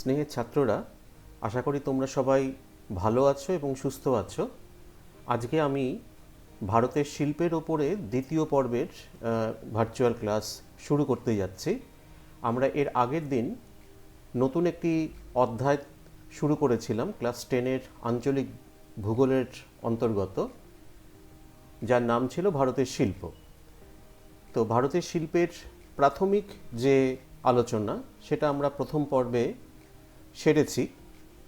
স্নেহের ছাত্ররা, আশা করি তোমরা সবাই ভালো আছো এবং সুস্থ আছো। আজকে আমি ভারতের শিল্পের ওপরে দ্বিতীয় পর্বের ভার্চুয়াল ক্লাস শুরু করতে যাচ্ছি। আমরা এর আগের দিন নতুন একটি অধ্যায় শুরু করেছিলাম ক্লাস 10-এর আঞ্চলিক ভূগোলের অন্তর্গত, যার নাম ছিল ভারতের শিল্প। তো ভারতের শিল্পের প্রাথমিক যে আলোচনা সেটা আমরা প্রথম পর্বে সেরেছি,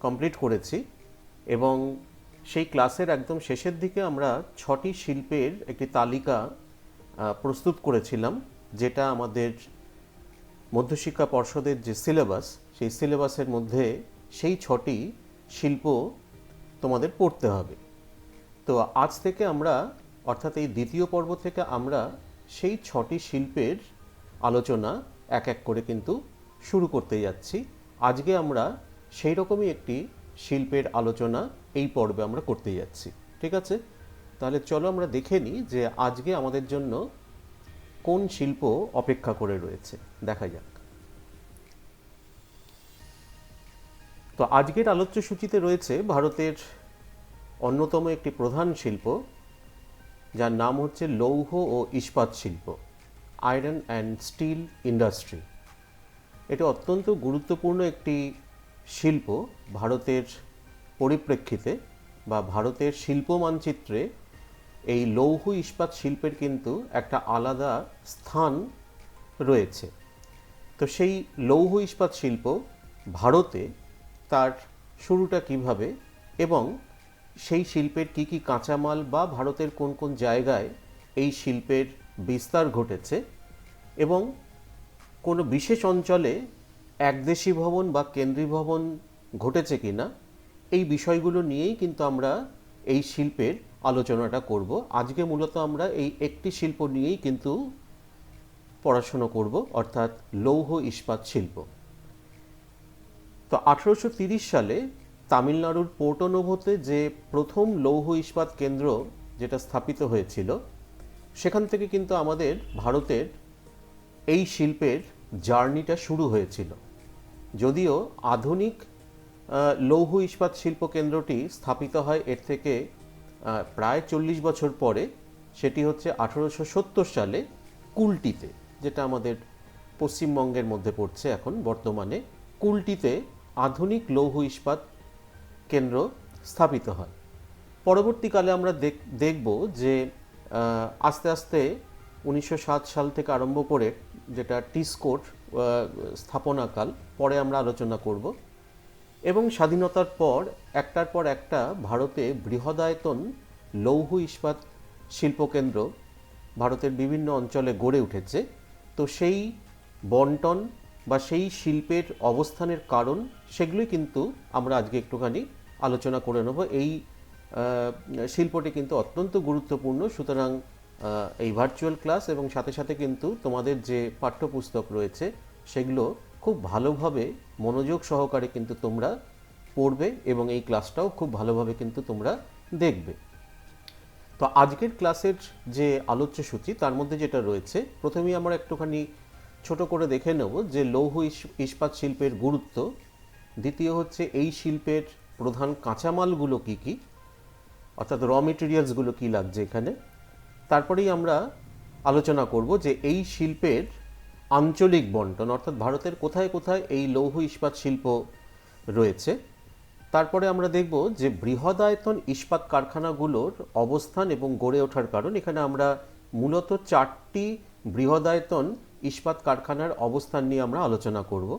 কমপ্লিট করেছি, এবং সেই ক্লাসের একদম শেষের দিকে আমরা 6টি শিল্পের একটি তালিকা প্রস্তুত করেছিলাম, যেটা আমাদের মধ্যশিক্ষা পর্ষদের যে সিলেবাস, সেই সিলেবাসের মধ্যে সেই 6টি শিল্প তোমাদের পড়তে হবে। তো আজ থেকে আমরা, অর্থাৎ এই দ্বিতীয় পর্ব থেকে আমরা সেই 6টি শিল্পের আলোচনা এক এক করে কিন্তু শুরু করতে যাচ্ছি। আজকে আমরা সেই রকমই একটি শিল্পের আলোচনা এই পর্বে আমরা করতে যাচ্ছি। ঠিক আছে, তাহলে চলো আমরা দেখে নিই যে আজকে আমাদের জন্য কোন শিল্প অপেক্ষা করে রয়েছে। দেখা যাক। তো আজকের আলোচ্য সূচিতে রয়েছে ভারতের অন্যতম একটি প্রধান শিল্প, যার নাম হচ্ছে লৌহ ও ইস্পাত শিল্প, আয়রন অ্যান্ড স্টিল ইন্ডাস্ট্রি। এটা অত্যন্ত গুরুত্বপূর্ণ একটি শিল্প ভারতের পরিপ্রেক্ষিতে বা ভারতের শিল্প মানচিত্রে। এই লৌহ ইস্পাত শিল্পের কিন্তু একটা আলাদা স্থান রয়েছে। তো সেই লৌহ ইস্পাত শিল্প ভারতে তার শুরুটা কিভাবে, এবং সেই শিল্পের কি কি কাঁচামাল বা ভারতের কোন কোন জায়গায় এই শিল্পের বিস্তার ঘটেছে, এবং কোনো বিশেষ অঞ্চলে একদেশী ভবন বা কেন্দ্রীয় ভবন ঘটেছে কিনা, এই বিষয়গুলো নিয়েই কিন্তু আমরা এই শিল্পের আলোচনাটা করব। আজকে মূলত আমরা এই একটি শিল্প নিয়েই কিন্তু পড়াশুনো করব, অর্থাৎ লৌহ ইস্পাত শিল্প। তো 1830 সালে তামিলনাড়ুর পোর্টো নোভোতে যে প্রথম লৌহ ইস্পাত কেন্দ্র যেটা স্থাপিত হয়েছিল, সেখান থেকে কিন্তু আমাদের ভারতের এই শিল্পের জার্নিটা শুরু হয়েছিল। যদিও আধুনিক লৌহ ইস্পাত শিল্প কেন্দ্রটি স্থাপিত হয় এর থেকে প্রায় 40 বছর পরে, সেটি হচ্ছে 1870 সালে কুলটিতে, যেটা আমাদের পশ্চিমবঙ্গের মধ্যে পড়ছে এখন বর্তমানে। কুলটিতে আধুনিক লৌহ ইস্পাত কেন্দ্র স্থাপিত হয়। পরবর্তীকালে আমরা দেখব যে আস্তে আস্তে 1907 সাল থেকে আরম্ভ করে, যেটা টিসকোর স্থাপনাকাল, পরে আমরা আলোচনা করব, এবং স্বাধীনতার পর একটার পর একটা ভারতে বৃহদায়তন লৌহ ইস্পাত শিল্পকেন্দ্র ভারতের বিভিন্ন অঞ্চলে গড়ে উঠেছে। তো সেই বন্টন বা সেই শিল্পের অবস্থানের কারণ, সেগুলোই কিন্তু আমরা আজকে একটুখানি আলোচনা করে নেব। এই শিল্পটি কিন্তু অত্যন্ত গুরুত্বপূর্ণ, সুতরাং এই ভার্চুয়াল ক্লাস এবং সাথে সাথে কিন্তু তোমাদের যে পাঠ্যপুস্তক রয়েছে সেগুলো খুব ভালোভাবে মনোযোগ সহকারে কিন্তু তোমরা পড়বে, এবং এই ক্লাসটাও খুব ভালোভাবে কিন্তু তোমরা দেখবে। তো আজকের ক্লাসের যে আলোচ্য সূচি, তার মধ্যে যেটা রয়েছে, প্রথমেই আমরা একটুখানি ছোট করে দেখে নেব যে লৌহ ইস্পাত শিল্পের গুরুত্ব। দ্বিতীয় হচ্ছে এই শিল্পের প্রধান কাঁচামালগুলো কি কি, অর্থাৎ র মেটেরিয়ালসগুলো কী লাগছে এখানে। তারপরেই আমরা আলোচনা করব যে এই শিল্পের আঞ্চলিক বন্টন, অর্থাৎ ভারতের কোথায় কোথায় এই লৌহ ইস্পাত শিল্প রয়েছে। তারপরে আমরা দেখব যে বৃহদায়তন ইস্পাত কারখানাগুলোর অবস্থান এবং গড়ে ওঠার কারণ। এখানে আমরা মূলত 4টি বৃহদায়তন ইস্পাত কারখানার অবস্থান নিয়ে আমরা আলোচনা করব,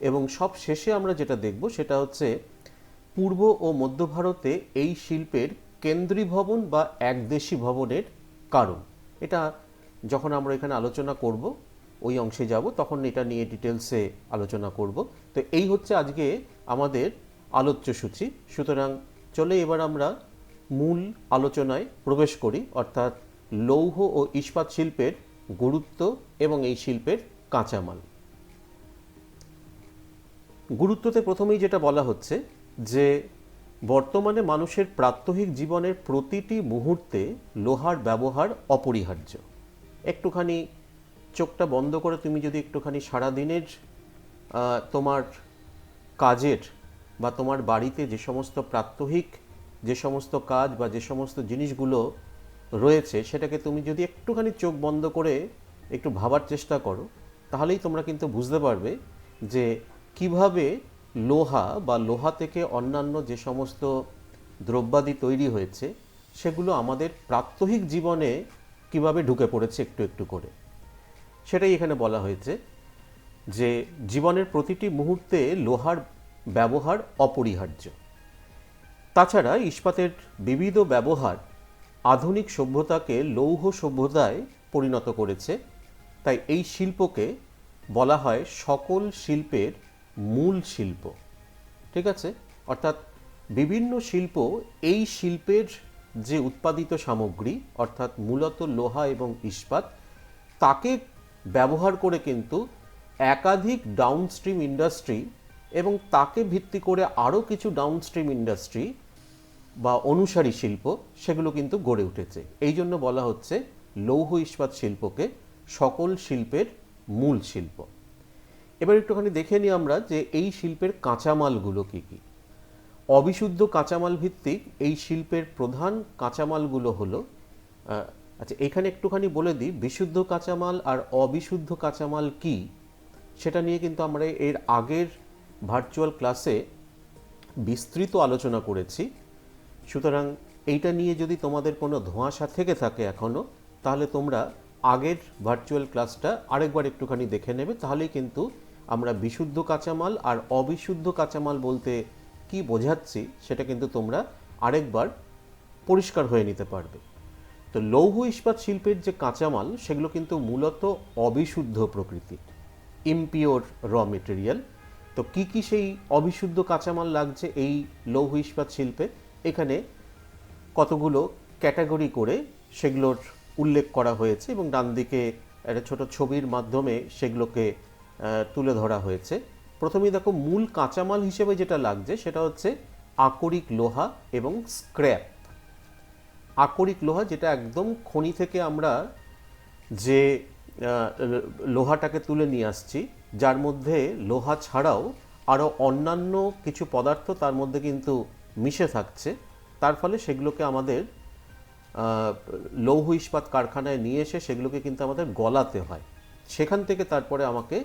এবং সব শেষে আমরা যেটা দেখব সেটা হচ্ছে পূর্ব ও মধ্য ভারতে এই শিল্পের কেন্দ্রীয় ভবন বা একদেশী ভবনের কারণ। এটা যখন আমরা এখানে আলোচনা করব, ওই অংশে যাব, তখন এটা নিয়ে ডিটেলসে আলোচনা করব। তো এই হচ্ছে আজকে আমাদের আলোচ্য সূচি। সুতরাং চলে এবার আমরা মূল আলোচনায় প্রবেশ করি, অর্থাৎ লৌহ ও ইস্পাত শিল্পের গুরুত্ব এবং এই শিল্পের কাঁচামাল। গুরুত্বতে প্রথমেই যেটা বলা হচ্ছে যে বর্তমানে মানুষের প্রাত্যহিক জীবনের প্রতিটি মুহূর্তে লোহার ব্যবহার অপরিহার্য। একটুখানি চোখটা বন্ধ করে তুমি যদি একটুখানি সারাদিনের তোমার কাজের বা তোমার বাড়িতে যে সমস্ত প্রাত্যহিক যে সমস্ত কাজ বা যে সমস্ত জিনিসগুলো রয়েছে, সেটাকে তুমি যদি একটুখানি চোখ বন্ধ করে একটু ভাবার চেষ্টা করো, তাহলেই তোমরা কিন্তু বুঝতে পারবে যে কিভাবে লোহা বা লোহা থেকে অন্যান্য যে সমস্ত দ্রব্যাদি তৈরি হয়েছে সেগুলো আমাদের প্রাত্যহিক জীবনে কিভাবে ঢুকে পড়েছে একটু একটু করে। সেটাই এখানে বলা হয়েছে যে জীবনের প্রতিটি মুহূর্তে লোহার ব্যবহার অপরিহার্য। তাছাড়া ইস্পাতের বিবিধ ব্যবহার আধুনিক সভ্যতাকে লৌহ সভ্যতায় পরিণত করেছে। তাই এই শিল্পকে বলা হয় সকল শিল্পের মূল শিল্প। ঠিক আছে, অর্থাৎ বিভিন্ন শিল্প এই শিল্পের যে উৎপাদিত সামগ্রী অর্থাৎ মূলত লোহা এবং ইস্পাত তাকে ব্যবহার করে কিন্তু একাধিক ডাউনস্ট্রিম ইন্ডাস্ট্রি এবং তাকে ভিত্তি করে আরও কিছু ডাউনস্ট্রিম ইন্ডাস্ট্রি বা অনুসারী শিল্প সেগুলো কিন্তু গড়ে উঠেছে। এই জন্য বলা হচ্ছে লৌহ ইস্পাত শিল্পকে সকল শিল্পের মূল শিল্প। এবার একটুখানি দেখে নিই আমরা যে এই শিল্পের কাঁচামালগুলো কী কী। অবিশুদ্ধ কাঁচামাল ভিত্তিক এই শিল্পের প্রধান কাঁচামালগুলো হলো, আচ্ছা এখানে একটুখানি বলে দিই বিশুদ্ধ কাঁচামাল আর অবিশুদ্ধ কাঁচামাল কি, সেটা নিয়ে কিন্তু আমরা এর আগের ভার্চুয়াল ক্লাসে বিস্তৃত আলোচনা করেছি। সুতরাং এইটা নিয়ে যদি তোমাদের কোনো ধোঁয়াশা থেকে থাকে এখনও, তাহলে তোমরা আগের ভার্চুয়াল ক্লাসটা আরেকবার একটুখানি দেখে নেবে, তাহলেই কিন্তু আমরা বিশুদ্ধ কাঁচামাল আর অবিশুদ্ধ কাঁচামাল বলতে কি বোঝাচ্ছি সেটা কিন্তু তোমরা আরেকবার পরিষ্কার হয়ে নিতে পারবে। তো লৌহ ইস্পাত শিল্পের যে কাঁচামাল সেগুলো কিন্তু মূলত অবিশুদ্ধ প্রকৃতির, ইমপিওর র মেটেরিয়াল। তো কি কি সেই অবিশুদ্ধ কাঁচামাল লাগছে এই লৌহ ইস্পাত শিল্পে, এখানে কতগুলো ক্যাটাগরি করে সেগুলোর উল্লেখ করা হয়েছে এবং ডান দিকে একটা ছোট ছবির মাধ্যমে সেগুলোকে তুলে ধরা হয়েছে। প্রথমেই দেখো মূল কাঁচামাল হিসেবে যেটা লাগছে সেটা হচ্ছে আকরিক লোহা এবং স্ক্র্যাপ। আকরিক লোহা যেটা একদম খনি থেকে আমরা যে লোহাটাকে তুলে নিয়ে আসছি, যার মধ্যে লোহা ছাড়াও আরও অন্যান্য কিছু পদার্থ তার মধ্যে কিন্তু মিশে থাকছে, তার ফলে সেগুলোকে আমাদের লৌহ ইস্পাত কারখানায় নিয়ে এসে সেগুলোকে কিন্তু আমাদের গলাতে হয়। সেখান থেকে তারপরে আমাকে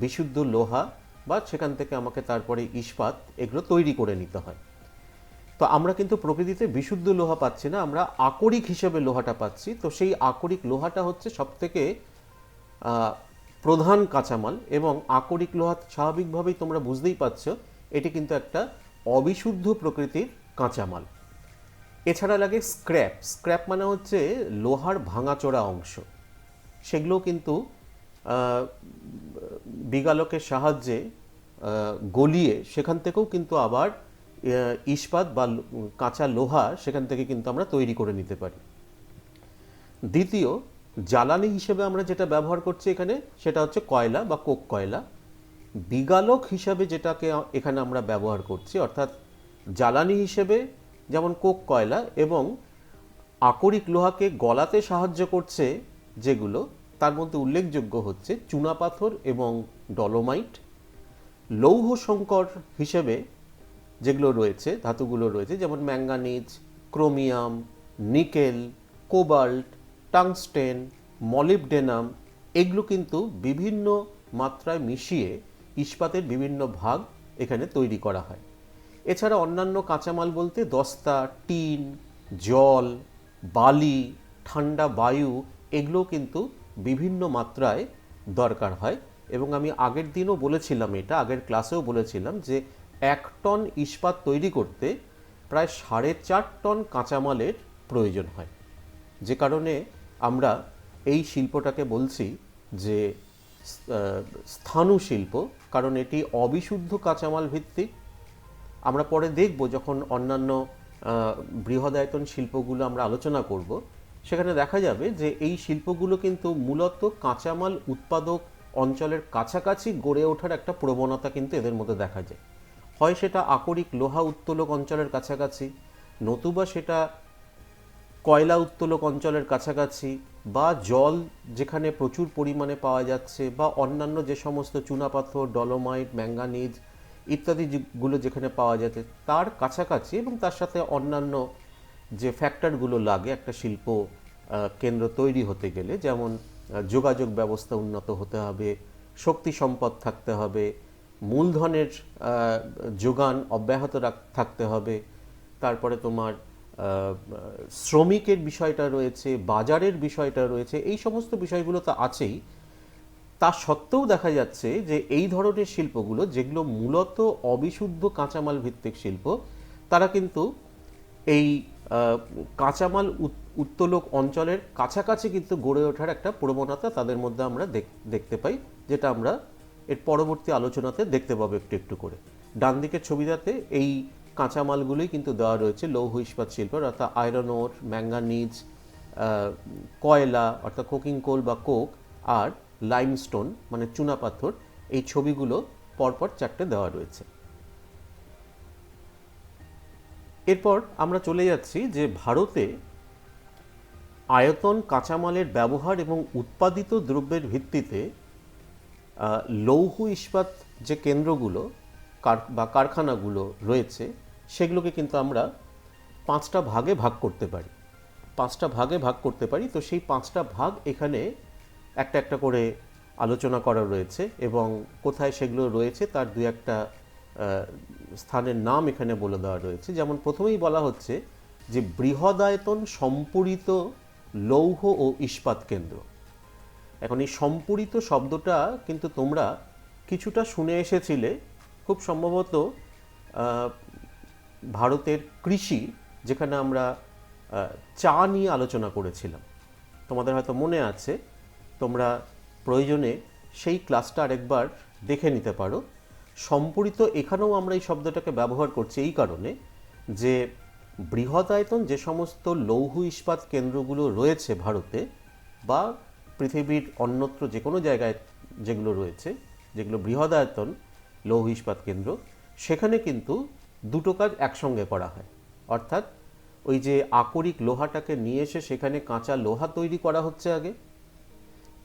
বিশুদ্ধ লোহা বা সেখান থেকে আমাকে তারপরে ইস্পাত এগুলো তৈরি করে নিতে হয়। তো আমরা কিন্তু প্রকৃতিতে বিশুদ্ধ লোহা পাচ্ছি না, আমরা আকরিক হিসেবে লোহাটা পাচ্ছি। তো সেই আকরিক লোহাটা হচ্ছে সবথেকে প্রধান কাঁচামাল, এবং আকরিক লোহা স্বাভাবিকভাবেই তোমরা বুঝতেই পারছো এটি কিন্তু একটা অবিশুদ্ধ প্রকৃতির কাঁচামাল। এছাড়া লাগে স্ক্র্যাপ। স্ক্র্যাপ মানে হচ্ছে লোহার ভাঙাচোরা অংশ, সেগুলো কিন্তু বিগালকের সাহায্যে গলিয়ে সেখান থেকেও কিন্তু আবার ইস্পাত বা কাঁচা লোহা সেখান থেকে কিন্তু আমরা তৈরি করে নিতে পারি। দ্বিতীয় জ্বালানি হিসেবে আমরা যেটা ব্যবহার করছি এখানে সেটা হচ্ছে কয়লা বা কোক কয়লা। বিগালক হিসাবে যেটাকে এখানে আমরা ব্যবহার করছি অর্থাৎ জ্বালানি হিসেবে যেমন কোক কয়লা, এবং আকরিক লোহাকে গলাতে সাহায্য করছে যেগুলো, তার মধ্যে উল্লেখযোগ্য হচ্ছে চুনাপাথর এবং ডলোমাইট। লৌহ সংকর হিসেবে যেগুলো রয়েছে, ধাতুগুলো রয়েছে যেমন manganese, chromium, nickel, cobalt, tungsten, molybdenum, এগুলো কিন্তু বিভিন্ন মাত্রায় মিশিয়ে ইস্পাতের বিভিন্ন ভাগ এখানে তৈরি করা হয়। এছাড়া অন্যান্য কাঁচামাল বলতে দস্তা, টিন, জল, বালি, ঠান্ডা বায়ু, এগুলো কিন্তু বিভিন্ন মাত্রায় দরকার হয়। এবং আমি আগের দিনও বলেছিলাম, এটা আগের ক্লাসেও বলেছিলাম যে 1 টন ইস্পাত তৈরি করতে প্রায় 4.5 টন কাঁচামালের প্রয়োজন হয়, যে কারণে আমরা এই শিল্পটাকে বলছি যে স্থাণু শিল্প, কারণ এটি অবিশুদ্ধ কাঁচামাল ভিত্তিক। আমরা পরে দেখব যখন অন্যান্য বৃহদায়তন শিল্পগুলো আমরা আলোচনা করব, সেখানে দেখা যাবে যে এই শিল্পগুলো কিন্তু মূলত কাঁচামাল উৎপাদক অঞ্চলের কাছাকাছি গড়ে ওঠার একটা প্রবণতা কিন্তু এদের মধ্যে দেখা যায়। হয় সেটা আকরিক লোহা উত্তোলক অঞ্চলের কাছাকাছি, নতুবা সেটা কয়লা উত্তোলক অঞ্চলের কাছাকাছি, বা জল যেখানে প্রচুর পরিমাণে পাওয়া যাচ্ছে, বা অন্যান্য যে সমস্ত চুনাপাথর, ডলোমাইট, ম্যাঙ্গানিজ ইত্যাদি যেগুলো যেখানে পাওয়া যাচ্ছে তার কাছাকাছি এবং তার সাথে অন্যান্য যে ফ্যাক্টরগুলো লাগে একটা শিল্প কেন্দ্র তৈরি হতে গেলে, যেমন যোগাযোগ ব্যবস্থা উন্নত হতে হবে, শক্তি সম্পদ থাকতে হবে, মূলধনের যোগান অব্যাহত থাকতে হবে, তারপরে তোমার শ্রমিকের বিষয়টা রয়েছে, বাজারের বিষয়টা রয়েছে, এই সমস্ত বিষয়গুলো তো আছেই। তা সত্ত্বেও দেখা যাচ্ছে যে এই ধরনের শিল্পগুলো যেগুলো মূলত অবিশুদ্ধ কাঁচামাল ভিত্তিক শিল্প, তারা কিন্তু এই কাঁচামাল উত্তোলক অঞ্চলের কাছাকাছি কিন্তু গড়ে ওঠার একটা প্রবণতা তাদের মধ্যে আমরা দেখতে পাই, যেটা আমরা এর পরবর্তী আলোচনাতে দেখতে পাবো একটু একটু করে। ডান দিকের ছবিটাতে এই কাঁচামালগুলোই কিন্তু দেওয়া রয়েছে লৌহ ইস্পাত শিল্পের, অর্থাৎ আয়রন ওর, ম্যাঙ্গানিজ, কয়লা অর্থাৎ কোকিং কোল বা কোক, আর লাইমস্টোন মানে চুনাপাথর। এই ছবিগুলো পরপর চারটে দেওয়া রয়েছে। এরপর আমরা চলে যাচ্ছি যে ভারতে আয়তন, কাঁচামালের ব্যবহার এবং উৎপাদিত দ্রব্যের ভিত্তিতে লৌহ ইস্পাত যে কেন্দ্রগুলো বা কারখানাগুলো রয়েছে সেগুলোকে কিন্তু আমরা পাঁচটা ভাগে ভাগ করতে পারি। তো সেই পাঁচটা ভাগ এখানে একটা একটা করে আলোচনা করা রয়েছে এবং কোথায় সেগুলো রয়েছে তার দু একটা স্থানের নাম এখানে বলে দেওয়া রয়েছে। যেমন প্রথমেই বলা হচ্ছে যে বৃহদায়তন সম্পূরিত লৌহ ও ইস্পাত কেন্দ্র। এখন এই সম্পূরিত শব্দটা কিন্তু তোমরা কিছুটা শুনে এসেছিলে খুব সম্ভবত ভারতের কৃষি, যেখানে আমরা চা নিয়ে আলোচনা করেছিলাম। তোমাদের হয়তো মনে আছে, তোমরা প্রয়োজনে সেই ক্লাসটা আরেকবার দেখে নিতে পারো। সম্পূরিত এখানেও আমরা এই শব্দটাকে ব্যবহার করছি এই কারণে যে বৃহদায়তন যে সমস্ত লৌহ ইস্পাত কেন্দ্রগুলো রয়েছে ভারতে বা পৃথিবীর অন্যত্র যে কোনো জায়গায় যেগুলো রয়েছে, যেগুলো বৃহদায়তন লৌহ ইস্পাত কেন্দ্র, সেখানে কিন্তু দুটো কাজ একসঙ্গে করা হয়। অর্থাৎ ওই যে আকরিক লোহাটাকে নিয়ে এসে সেখানে কাঁচা লোহা তৈরি করা হচ্ছে আগে,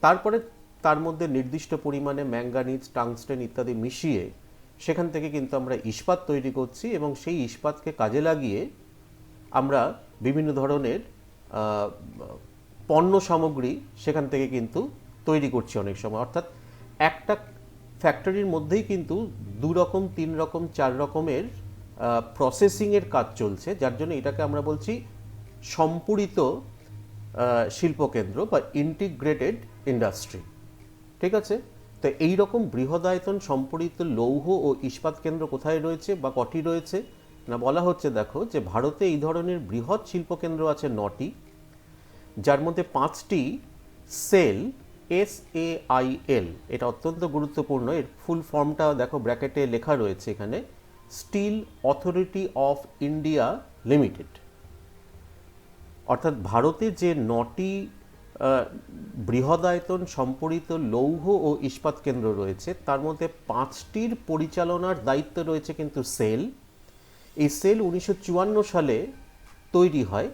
তারপরে তার মধ্যে নির্দিষ্ট পরিমাণে ম্যাঙ্গানিজ, টাংস্টেন ইত্যাদি মিশিয়ে সেখান থেকে কিন্তু আমরা ইস্পাত তৈরি করছি এবং সেই ইস্পাতকে কাজে লাগিয়ে আমরা বিভিন্ন ধরনের পণ্য সামগ্রী সেখান থেকে কিন্তু তৈরি করছি অনেক সময়। অর্থাৎ একটা ফ্যাক্টরির মধ্যেই কিন্তু 2 রকম, 3 রকম, 4 রকমের প্রসেসিংয়ের কাজ চলছে, যার জন্য এটাকে আমরা বলছি সম্পূরিত শিল্পকেন্দ্র বা ইন্টিগ্রেটেড ইন্ডাস্ট্রি। ঠিক আছে? তো এই রকম বৃহদায়তন সম্পূরিত লৌহ ও ইস্পাত কেন্দ্র কোথায় রয়েছে বা কটি রয়েছে না, বলা হচ্ছে দেখো যে ভারতে এই ধরনের বৃহৎ শিল্পকেন্দ্র আছে 9টি, যার মধ্যে 5টি সেল, SAIL, এটা অত্যন্ত গুরুত্বপূর্ণ। এর ফুল ফর্মটা দেখো ব্র্যাকেটে লেখা রয়েছে এখানে, steel authority of India limited. অর্থাৎ ভারতে যে 9টি বৃহদায়তন সম্পূরিত লৌহ ও ইস্পাত কেন্দ্র রয়েছে তার মধ্যে 5টির পরিচালনার দায়িত্ব রয়েছে কিন্তু সেল। এই সেল 1954 সালে তৈরি হয়,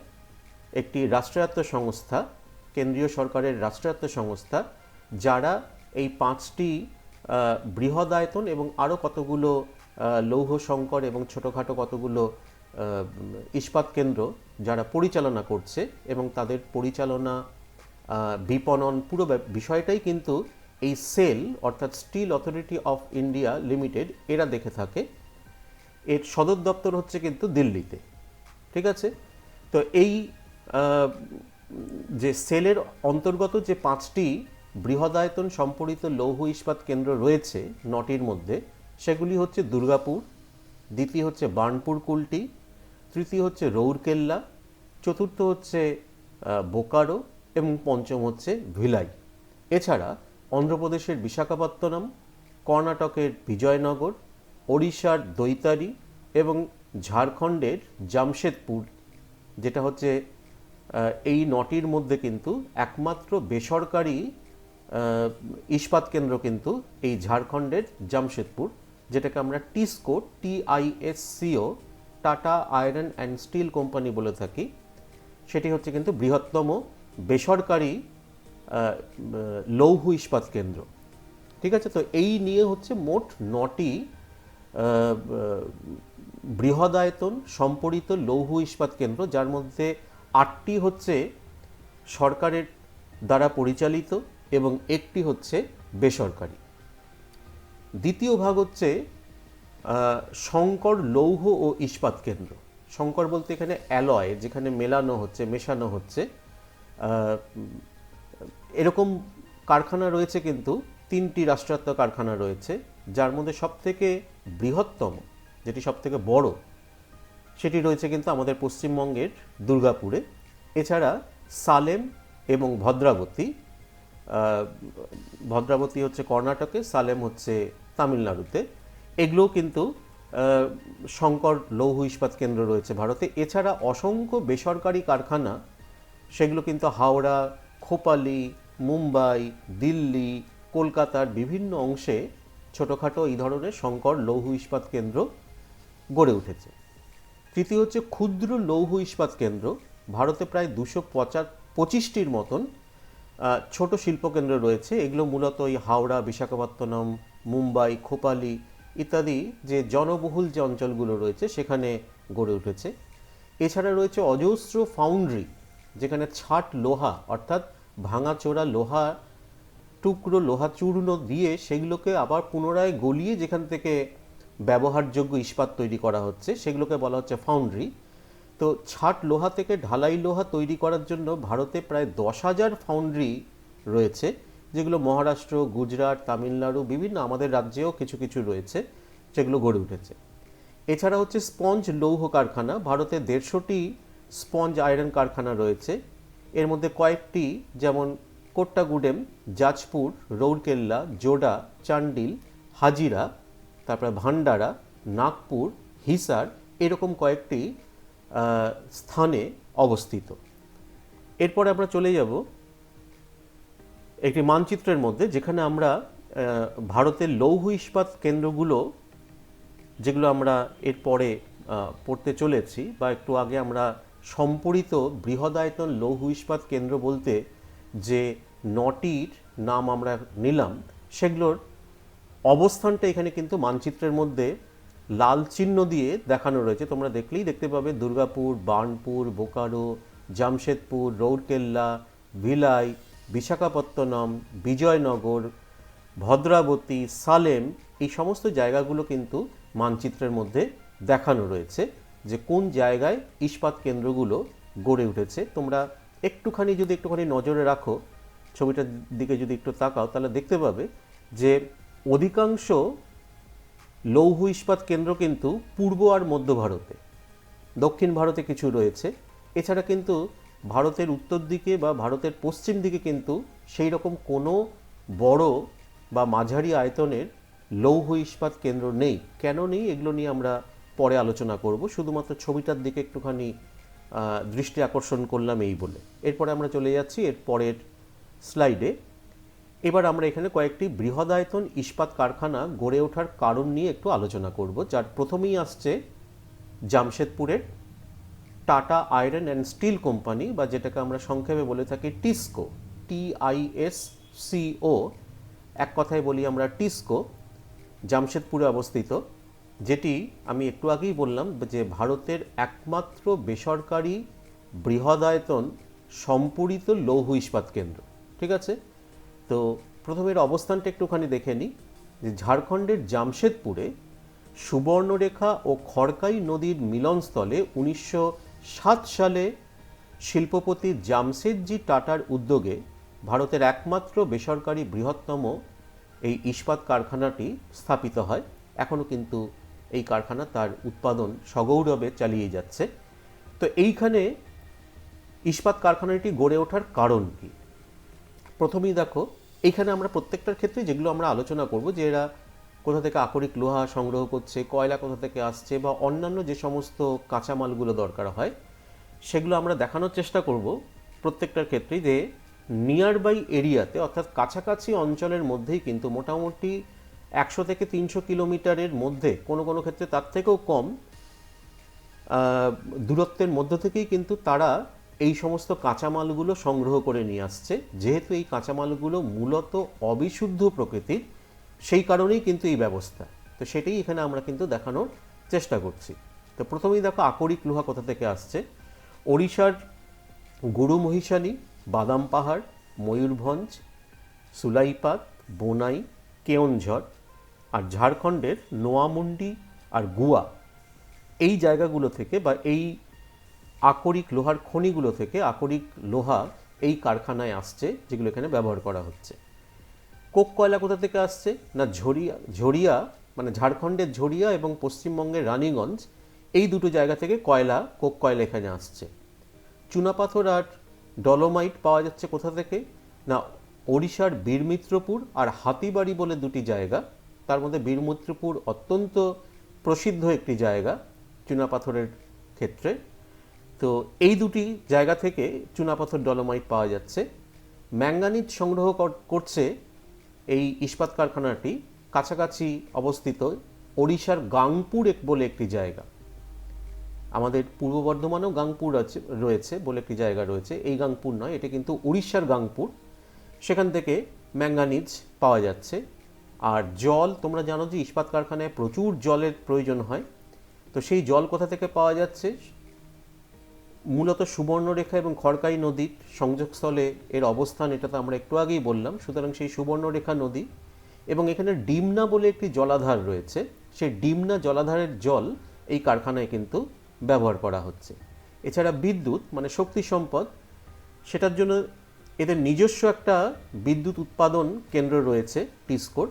একটি রাষ্ট্রায়ত্ত সংস্থা, কেন্দ্রীয় সরকারের রাষ্ট্রায়ত্ত সংস্থা, যারা এই 5টি বৃহদায়তন এবং আরও কতগুলো লৌহ সংকর এবং ছোটোখাটো কতগুলো ইস্পাত কেন্দ্র যারা পরিচালনা করছে এবং তাদের পরিচালনা, বিপণন, পুরো বিষয়টাই কিন্তু এই সেল অর্থাৎ steel authority of India limited এরা দেখে থাকে। এর সদর দপ্তর হচ্ছে কিন্তু দিল্লিতে। ঠিক আছে? তো এই যে সেলের অন্তর্গত যে 5টি বৃহদায়তন সম্পূরিত লৌহ ইস্পাত কেন্দ্র রয়েছে 9টির মধ্যে, সেগুলি হচ্ছে দুর্গাপুর, দ্বিতীয় হচ্ছে বার্নপুর কুলটি, তৃতীয় হচ্ছে রৌরকেল্লা, চতুর্থ হচ্ছে বোকারো এবং পঞ্চম হচ্ছে ভিলাই। এছাড়া অন্ধ্রপ্রদেশের বিশাখাপত্তনম, কর্ণাটকের বিজয়নগর, ওড়িশার দৈতারি এবং ঝাড়খণ্ডের জামশেদপুর, যেটা হচ্ছে এই 9টির মধ্যে কিন্তু একমাত্র বেসরকারি ইস্পাত কেন্দ্র কিন্তু এই ঝাড়খণ্ডের জামশেদপুর, যেটাকে আমরা TISCO, TISCO, tata iron and steel company বলে থাকি। সেটি হচ্ছে কিন্তু বৃহত্তম বেসরকারি লৌহ ইস্পাত কেন্দ্র। ঠিক আছে? তো এই নিয়ে হচ্ছে মোট 9টি বৃহদায়তন সম্পরিত লৌহ ইস্পাত কেন্দ্র, যার মধ্যে 8টি হচ্ছে সরকারের দ্বারা পরিচালিত এবং একটি হচ্ছে বেসরকারি। দ্বিতীয় ভাগ হচ্ছে শঙ্কর লৌহ ও ইস্পাত কেন্দ্র। শঙ্কর বলতে এখানে অ্যালয়, যেখানে মেশানো হচ্ছে এরকম কারখানা রয়েছে, কিন্তু 3টি রাষ্ট্রায়ত্ত কারখানা রয়েছে, যার মধ্যে সবথেকে বৃহত্তম, যেটি সবথেকে বড়, সেটি রয়েছে কিন্তু আমাদের পশ্চিমবঙ্গের দুর্গাপুরে। এছাড়া সালেম এবং ভদ্রাবতী হচ্ছে কর্ণাটকে, সালেম হচ্ছে তামিলনাড়ুতে। এগুলোও কিন্তু শঙ্কর লৌহ ইস্পাত কেন্দ্র রয়েছে ভারতে। এছাড়া অসংখ্য বেসরকারি কারখানা, সেগুলো কিন্তু হাওড়া, খোপালি, মুম্বাই, দিল্লি, কলকাতার বিভিন্ন অংশে ছোটোখাটো এই ধরনের শঙ্কর লৌহ ইস্পাত কেন্দ্র গড়ে উঠেছে। তৃতীয় হচ্ছে ক্ষুদ্র লৌহ ইস্পাত কেন্দ্র। ভারতে প্রায় 225টির মতন ছোট শিল্পকেন্দ্র রয়েছে। এগুলো মূলত এই হাওড়া, বিশাখাপত্তনম, মুম্বাই, খোপালি ইত্যাদি যে জনবহুল যে অঞ্চলগুলো রয়েছে সেখানে গড়ে উঠেছে। এছাড়া রয়েছে অজস্র ফাউন্ড্রি, যেখানে ছাট লোহা অর্থাৎ ভাঙাচোরা লোহা টুকরো, লোহা চূর্ণ দিয়ে সেগুলোকে আবার পুনরায় গলিয়ে যেখান থেকে ব্যবহারযোগ্য ইস্পাত তৈরি করা হচ্ছে, সেগুলোকে বলা হচ্ছে ফাউন্ড্রি। তো ছাট লোহা থেকে ঢালাই লোহা তৈরি করার জন্য ভারতে প্রায় 10,000 ফাউন্ড্রি রয়েছে, যেগুলো মহারাষ্ট্র, গুজরাট, তামিলনাড়ু, বিভিন্ন আমাদের রাজ্যেও কিছু কিছু রয়েছে, যেগুলো গড়ে উঠেছে। এছাড়া হচ্ছে স্পঞ্জ লৌহ কারখানা। ভারতে 150টি স্পঞ্জ আয়রন কারখানা রয়েছে। এর মধ্যে কয়েকটি, যেমন কোট্টাগুডেম, জাজপুর, রৌরকেল্লা, জোডা, চান্ডিল, হাজিরা, তারপরে ভান্ডারা, নাগপুর, হিসার, এরকম কয়েকটি স্থানে অবস্থিত। এরপরে আমরা চলে যাব একটি মানচিত্রের মধ্যে, যেখানে আমরা ভারতের লৌহ ইস্পাত কেন্দ্রগুলো, যেগুলো আমরা এরপরে পড়তে চলেছি, বা একটু আগে আমরা সম্পরিত বৃহদায়তন লৌহ ইস্পাত কেন্দ্র বলতে যে 9টির নাম আমরা নিলাম, সেগুলোর অবস্থানটা এখানে কিন্তু মানচিত্রের মধ্যে লাল চিহ্ন দিয়ে দেখানো রয়েছে। তোমরা দেখলেই দেখতে পাবে দুর্গাপুর, বার্নপুর, বোকারো, জামশেদপুর, রৌরকেল্লা, ভিলাই, বিশাখাপত্তনম, বিজয়নগর, ভদ্রাবতী, সালেম, এই সমস্ত জায়গাগুলো কিন্তু মানচিত্রের মধ্যে দেখানো রয়েছে, যে কোন জায়গায় ইস্পাত কেন্দ্রগুলো গড়ে উঠেছে। তোমরা একটুখানি নজরে রাখো, ছবিটার দিকে যদি একটু তাকাও, তাহলে দেখতে পাবে যে অধিকাংশ লৌহ ইস্পাত কেন্দ্র কিন্তু পূর্ব আর মধ্য ভারতে, দক্ষিণ ভারতে কিছু রয়েছে। এছাড়া কিন্তু ভারতের উত্তর দিকে বা ভারতের পশ্চিম দিকে কিন্তু সেই রকম কোনো বড় বা মাঝারি আয়তনের লৌহ ইস্পাত কেন্দ্র নেই। কেন নেই, এগুলো নিয়ে আমরা পরে আলোচনা করব। শুধুমাত্র ছবিটার দিকে একটুখানি দৃষ্টি আকর্ষণ করলাম এই বলে। এরপরে আমরা চলে যাচ্ছি এর পরের স্লাইডে। এবার আমরা এখানে কয়েকটি বৃহদায়তন ইস্পাত কারখানা গড়ে ওঠার কারণ নিয়ে একটু আলোচনা করব। যার প্রথমেই আসছে জামশেদপুরের Tata iron and steel company, বা যেটাকে আমরা সংক্ষেপে বলে থাকি টিসকো, TISCO, এক কথায় বলি আমরা টিসকো, জামশেদপুরে অবস্থিত, যেটি আমি একটু আগেই বললাম যে ভারতের একমাত্র বেসরকারি বৃহদায়তন সম্পরিত লৌহ ইস্পাত কেন্দ্র। ঠিক আছে, তো প্রথমের অবস্থানটা একটুখানি দেখে নিই, যে ঝাড়খণ্ডের জামশেদপুরে সুবর্ণরেখা ও খড়কাই নদীর মিলনস্থলে 1907 সালে শিল্পপতি জামশেদজি টাটার উদ্যোগে ভারতের একমাত্র বেসরকারি বৃহত্তম এই ইস্পাত কারখানাটি স্থাপিত হয়। এখনও কিন্তু এই কারখানা তার উৎপাদন সগৌরবে চালিয়ে যাচ্ছে। তো এইখানে ইস্পাত কারখানাটি গড়ে ওঠার কারণ কি? প্রথমেই দেখো, এইখানে আমরা প্রত্যেকটার ক্ষেত্রে যেগুলো আমরা আলোচনা করব, যে এরা কোথা থেকে আকরিক লোহা সংগ্রহ করছে, কয়লা কোথা থেকে আসছে, বা অন্যান্য যে সমস্ত কাঁচামালগুলো দরকার হয়, সেগুলো আমরা দেখানোর চেষ্টা করব প্রত্যেকটার ক্ষেত্রেই, যে নিয়ার বাই এরিয়াতে, অর্থাৎ কাছাকাছি অঞ্চলের মধ্যেই কিন্তু মোটামুটি 100 থেকে 300 কিলোমিটারের মধ্যে, কোনো কোনো ক্ষেত্রে তার থেকেও কম দূরত্বের মধ্য থেকেই কিন্তু তারা এই সমস্ত কাঁচামালগুলো সংগ্রহ করে নিয়ে আসছে। যেহেতু এই কাঁচামালগুলো মূলত অবিশুদ্ধ প্রকৃতির, সেই কারণেই কিন্তু এই ব্যবস্থা। তো সেটাই এখানে আমরা কিন্তু দেখানোর চেষ্টা করছি। তো প্রথমেই দেখো আকরিক লোহা কোথা থেকে আসছে। ওড়িশার গুরুমহিষানী, বাদাম পাহাড়, ময়ূরভঞ্জ, সুলাইপাত, বোনাই, কেওনঝড় আর ঝাড়খণ্ডের নোয়ামুন্ডি আর গুয়া, এই জায়গাগুলো থেকে বা এই আকরিক লোহার খনিগুলো থেকে আকরিক লোহা এই কারখানায় আসছে, যেগুলো এখানে ব্যবহার করা হচ্ছে। কোক কয়লা কোথা থেকে আসছে না ঝরিয়া মানে ঝাড়খণ্ডের ঝরিয়া এবং পশ্চিমবঙ্গের রানীগঞ্জ, এই দুটো জায়গা থেকে কোক কয়লা এখানে আসছে। চুনাপাথর আর ডলোমাইট পাওয়া যাচ্ছে কোথা থেকে না ওড়িশার বীরমিত্রপুর আর হাতিবাড়ি বলে দুটি জায়গা, তার মধ্যে বীরমিত্রপুর অত্যন্ত প্রসিদ্ধ একটি জায়গা চুনাপাথরের ক্ষেত্রে। তো এই দুটি জায়গা থেকে চুনাপাথর ডলোমাইট পাওয়া যাচ্ছে। ম্যাঙ্গানিজ সংগ্রহ করছে এই ইস্পাত কারখানাটি কাছাকাছি অবস্থিত ওড়িশার গাংপুর বলে একটি জায়গা। আমাদের পূর্ব বর্ধমানেও গাংপুর রয়েছে বলে একটি জায়গা রয়েছে, এই গাংপুর নয়, এটা কিন্তু উড়িষ্যার গাংপুর। সেখান থেকে ম্যাঙ্গানিজ পাওয়া যাচ্ছে। আর জল, তোমরা জানো যে ইস্পাত কারখানায় প্রচুর জলের প্রয়োজন হয়, তো সেই জল কোথা থেকে পাওয়া যাচ্ছে, মূলত সুবর্ণরেখা এবং খড়কাই নদীর সংযোগস্থলে এর অবস্থান, এটা তো আমরা একটু আগেই বললাম। সুতরাং সেই সুবর্ণরেখা নদী এবং এখানে ডিমনা বলে একটি জলাধার রয়েছে, সেই ডিমনা জলাধারের জল এই কারখানায় কিন্তু ব্যবহার করা হচ্ছে। এছাড়া বিদ্যুৎ মানে শক্তি সম্পদ, সেটার জন্য এদের নিজস্ব একটা বিদ্যুৎ উৎপাদন কেন্দ্র রয়েছে টিসকোর।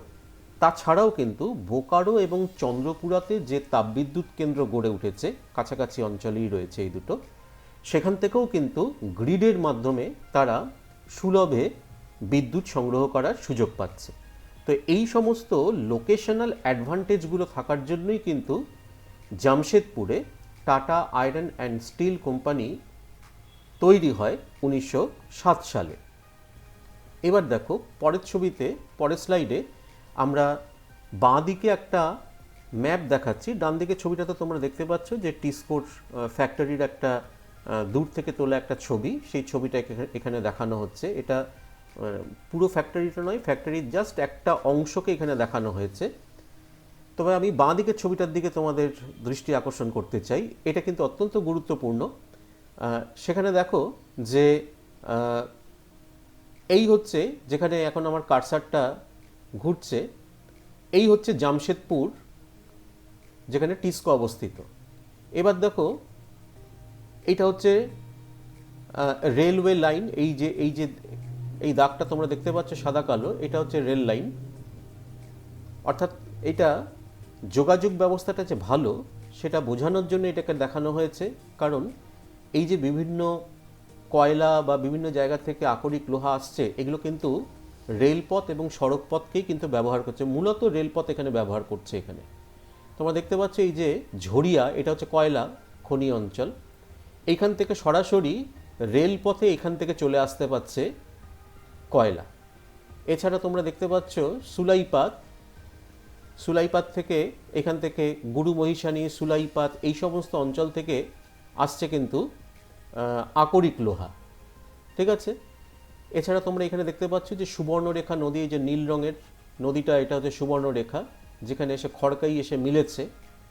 তাছাড়াও কিন্তু বোকারো এবং চন্দ্রপুরাতে যে তাপবিদ্যুৎ কেন্দ্র গড়ে উঠেছে, কাছাকাছি অঞ্চলেই রয়েছে এই দুটো, সেখান থেকেও কিন্তু গ্রিডের মাধ্যমে তারা সুলভে বিদ্যুৎ সংগ্রহ করার সুযোগ পাচ্ছে। তো এই সমস্ত লোকেশনাল অ্যাডভান্টেজগুলো থাকার জন্যই কিন্তু জামশেদপুরে Tata iron and steel company তৈরি হয় 1907 সালে। এবার দেখো পরের ছবিতে, পরের স্লাইডে আমরা বাঁ দিকে একটা ম্যাপ দেখাচ্ছি, ডান দিকে ছবিটাতে তোমরা দেখতে পাচ্ছ যে টিসকোর ফ্যাক্টরির একটা দূর থেকে তোলা একটা ছবি, সেই ছবিটা এখানে দেখানো হচ্ছে। এটা পুরো ফ্যাক্টরিটা নয়, ফ্যাক্টরির জাস্ট একটা অংশকে এখানে দেখানো হয়েছে। তবে আমি বাঁ দিকের ছবিটার দিকে তোমাদের দৃষ্টি আকর্ষণ করতে চাই, এটা কিন্তু অত্যন্ত গুরুত্বপূর্ণ। সেখানে দেখো যে এই হচ্ছে, যেখানে এখন আমার কারসারটা ঘুরছে, এই হচ্ছে জামশেদপুর, যেখানে টিসকো অবস্থিত। এবার দেখো এইটা হচ্ছে রেলওয়ে লাইন, এই দাগটা তোমরা দেখতে পাচ্ছ সাদা কালো, এটা হচ্ছে রেল লাইন। অর্থাৎ এটা যোগাযোগ ব্যবস্থাটা যে ভালো সেটা বোঝানোর জন্য এটাকে দেখানো হয়েছে। কারণ এই যে বিভিন্ন কয়লা বা বিভিন্ন জায়গা থেকে আকরিক লোহা আসছে, এগুলো কিন্তু রেলপথ এবং সড়কপথকেই কিন্তু ব্যবহার করছে, মূলত রেলপথ এখানে ব্যবহার করছে। এখানে তোমরা দেখতে পাচ্ছ এই যে ঝরিয়া, এটা হচ্ছে কয়লা খনি অঞ্চল, এইখান থেকে সরাসরি রেলপথে এখান থেকে চলে আসতে পারছে কয়লা। এছাড়া তোমরা দেখতে পাচ্ছ সুলাইপাত থেকে, এখান থেকে গুরুমহিষানী, সুলাইপাত, এই সমস্ত অঞ্চল থেকে আসছে কিন্তু আকরিক লোহা। ঠিক আছে। এছাড়া তোমরা এখানে দেখতে পাচ্ছ যে সুবর্ণরেখা নদী, এই যে নীল রঙের নদীটা, এটা হচ্ছে সুবর্ণরেখা, যেখানে এসে খড়কাই এসে মিলেছে।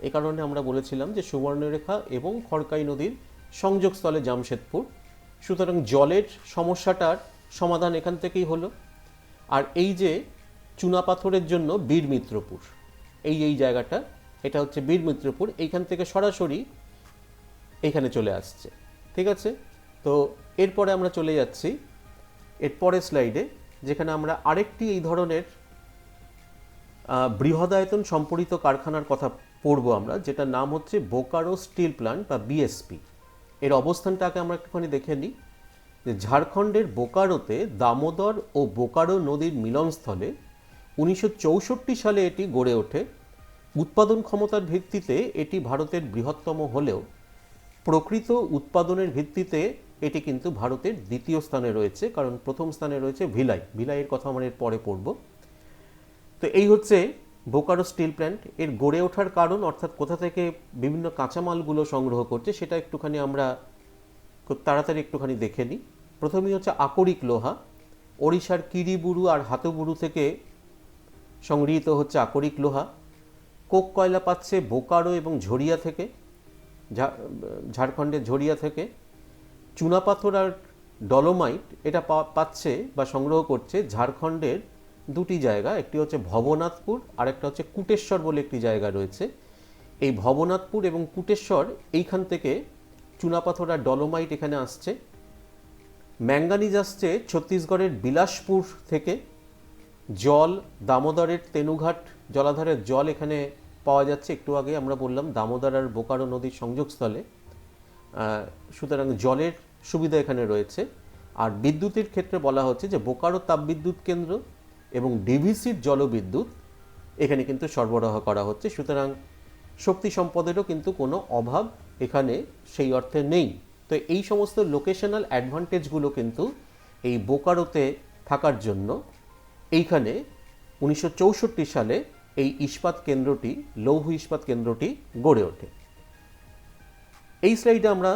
এই কারণে আমরা বলেছিলাম যে সুবর্ণরেখা এবং খড়কাই নদীর সংযোগস্থলে জামশেদপুর। সুতরাং জলের সমস্যাটার সমাধান এখান থেকেই হলো। আর এই যে চুনাপাথরের জন্য বীরমিত্রপুর, এই জায়গাটা, এটা হচ্ছে বীরমিত্রপুর, এইখান থেকে সরাসরি এইখানে চলে আসছে। ঠিক আছে। তো এরপরে আমরা চলে যাচ্ছি এরপরের স্লাইডে, যেখানে আমরা আরেকটি এই ধরনের বৃহদায়তন সম্পরিত কারখানার কথা পড়বো আমরা, যেটার নাম হচ্ছে বোকারো স্টিল প্ল্যান্ট বা বিএসপি। এর অবস্থানটাকে আমরা একটুখানি দেখে নিই। যে ঝাড়খণ্ডের বোকারোতে দামোদর ও বোকারো নদীর মিলনস্থলে 1964 সালে এটি গড়ে ওঠে। উৎপাদন ক্ষমতার ভিত্তিতে এটি ভারতের বৃহত্তম হলেও প্রকৃত উৎপাদনের ভিত্তিতে এটি কিন্তু ভারতের দ্বিতীয় স্থানে রয়েছে, কারণ প্রথম স্থানে রয়েছে ভিলাইয়ের কথা আমরা এর পরে পড়ব। তো এই হচ্ছে বোকারো স্টিল প্ল্যান্ট। এর গড়ে ওঠার কারণ, অর্থাৎ কোথা থেকে বিভিন্ন কাঁচামালগুলো সংগ্রহ করছে, সেটা একটুখানি আমরা খুব তাড়াতাড়ি একটুখানি দেখে নিই। প্রথমেই হচ্ছে আকরিক লোহা। ওড়িশার কিরিবুরু আর হাতুবুরু থেকে সংগৃহীত হচ্ছে আকরিক লোহা। কোক কয়লা পাচ্ছে বোকারো এবং ঝরিয়া থেকে, ঝাড়খণ্ডের ঝরিয়া থেকে। চুনাপাথর আর ডলোমাইট এটা পাচ্ছে বা সংগ্রহ করছে ঝাড়খণ্ডের দুটি জায়গা, একটি হচ্ছে ভবনাথপুর আর একটা হচ্ছে কুটেশ্বর বলে একটি জায়গা রয়েছে। এই ভবনাথপুর এবং কুটেশ্বর এইখান থেকে চুনাপাথর আর ডলোমাইট এখানে আসছে। ম্যাঙ্গানিজ আসছে ছত্তিশগড়ের বিলাসপুর থেকে। জল দামোদরের তেনুঘাট জলাধারের জল এখানে পাওয়া যাচ্ছে, একটু আগে আমরা বললাম দামোদর আর বোকারো নদীর সংযোগস্থলে, সুতরাং জলের সুবিধা এখানে রয়েছে। আর বিদ্যুতের ক্ষেত্রে বলা হচ্ছে যে বোকারো তাপবিদ্যুৎ কেন্দ্র এবং ডিভিসির জলবিদ্যুৎ এখানে কিন্তু সরবরাহ করা হচ্ছে, সুতরাং শক্তি সম্পদেরও কিন্তু কোনো অভাব এখানে সেই অর্থে নেই। তো এই সমস্ত লোকেশনাল অ্যাডভান্টেজগুলো কিন্তু এই বোকারোতে থাকার জন্য এইখানে 1964 সালে এই ইস্পাত কেন্দ্রটি, লৌহ ইস্পাত কেন্দ্রটি গড়ে ওঠে। এই স্লাইডে আমরা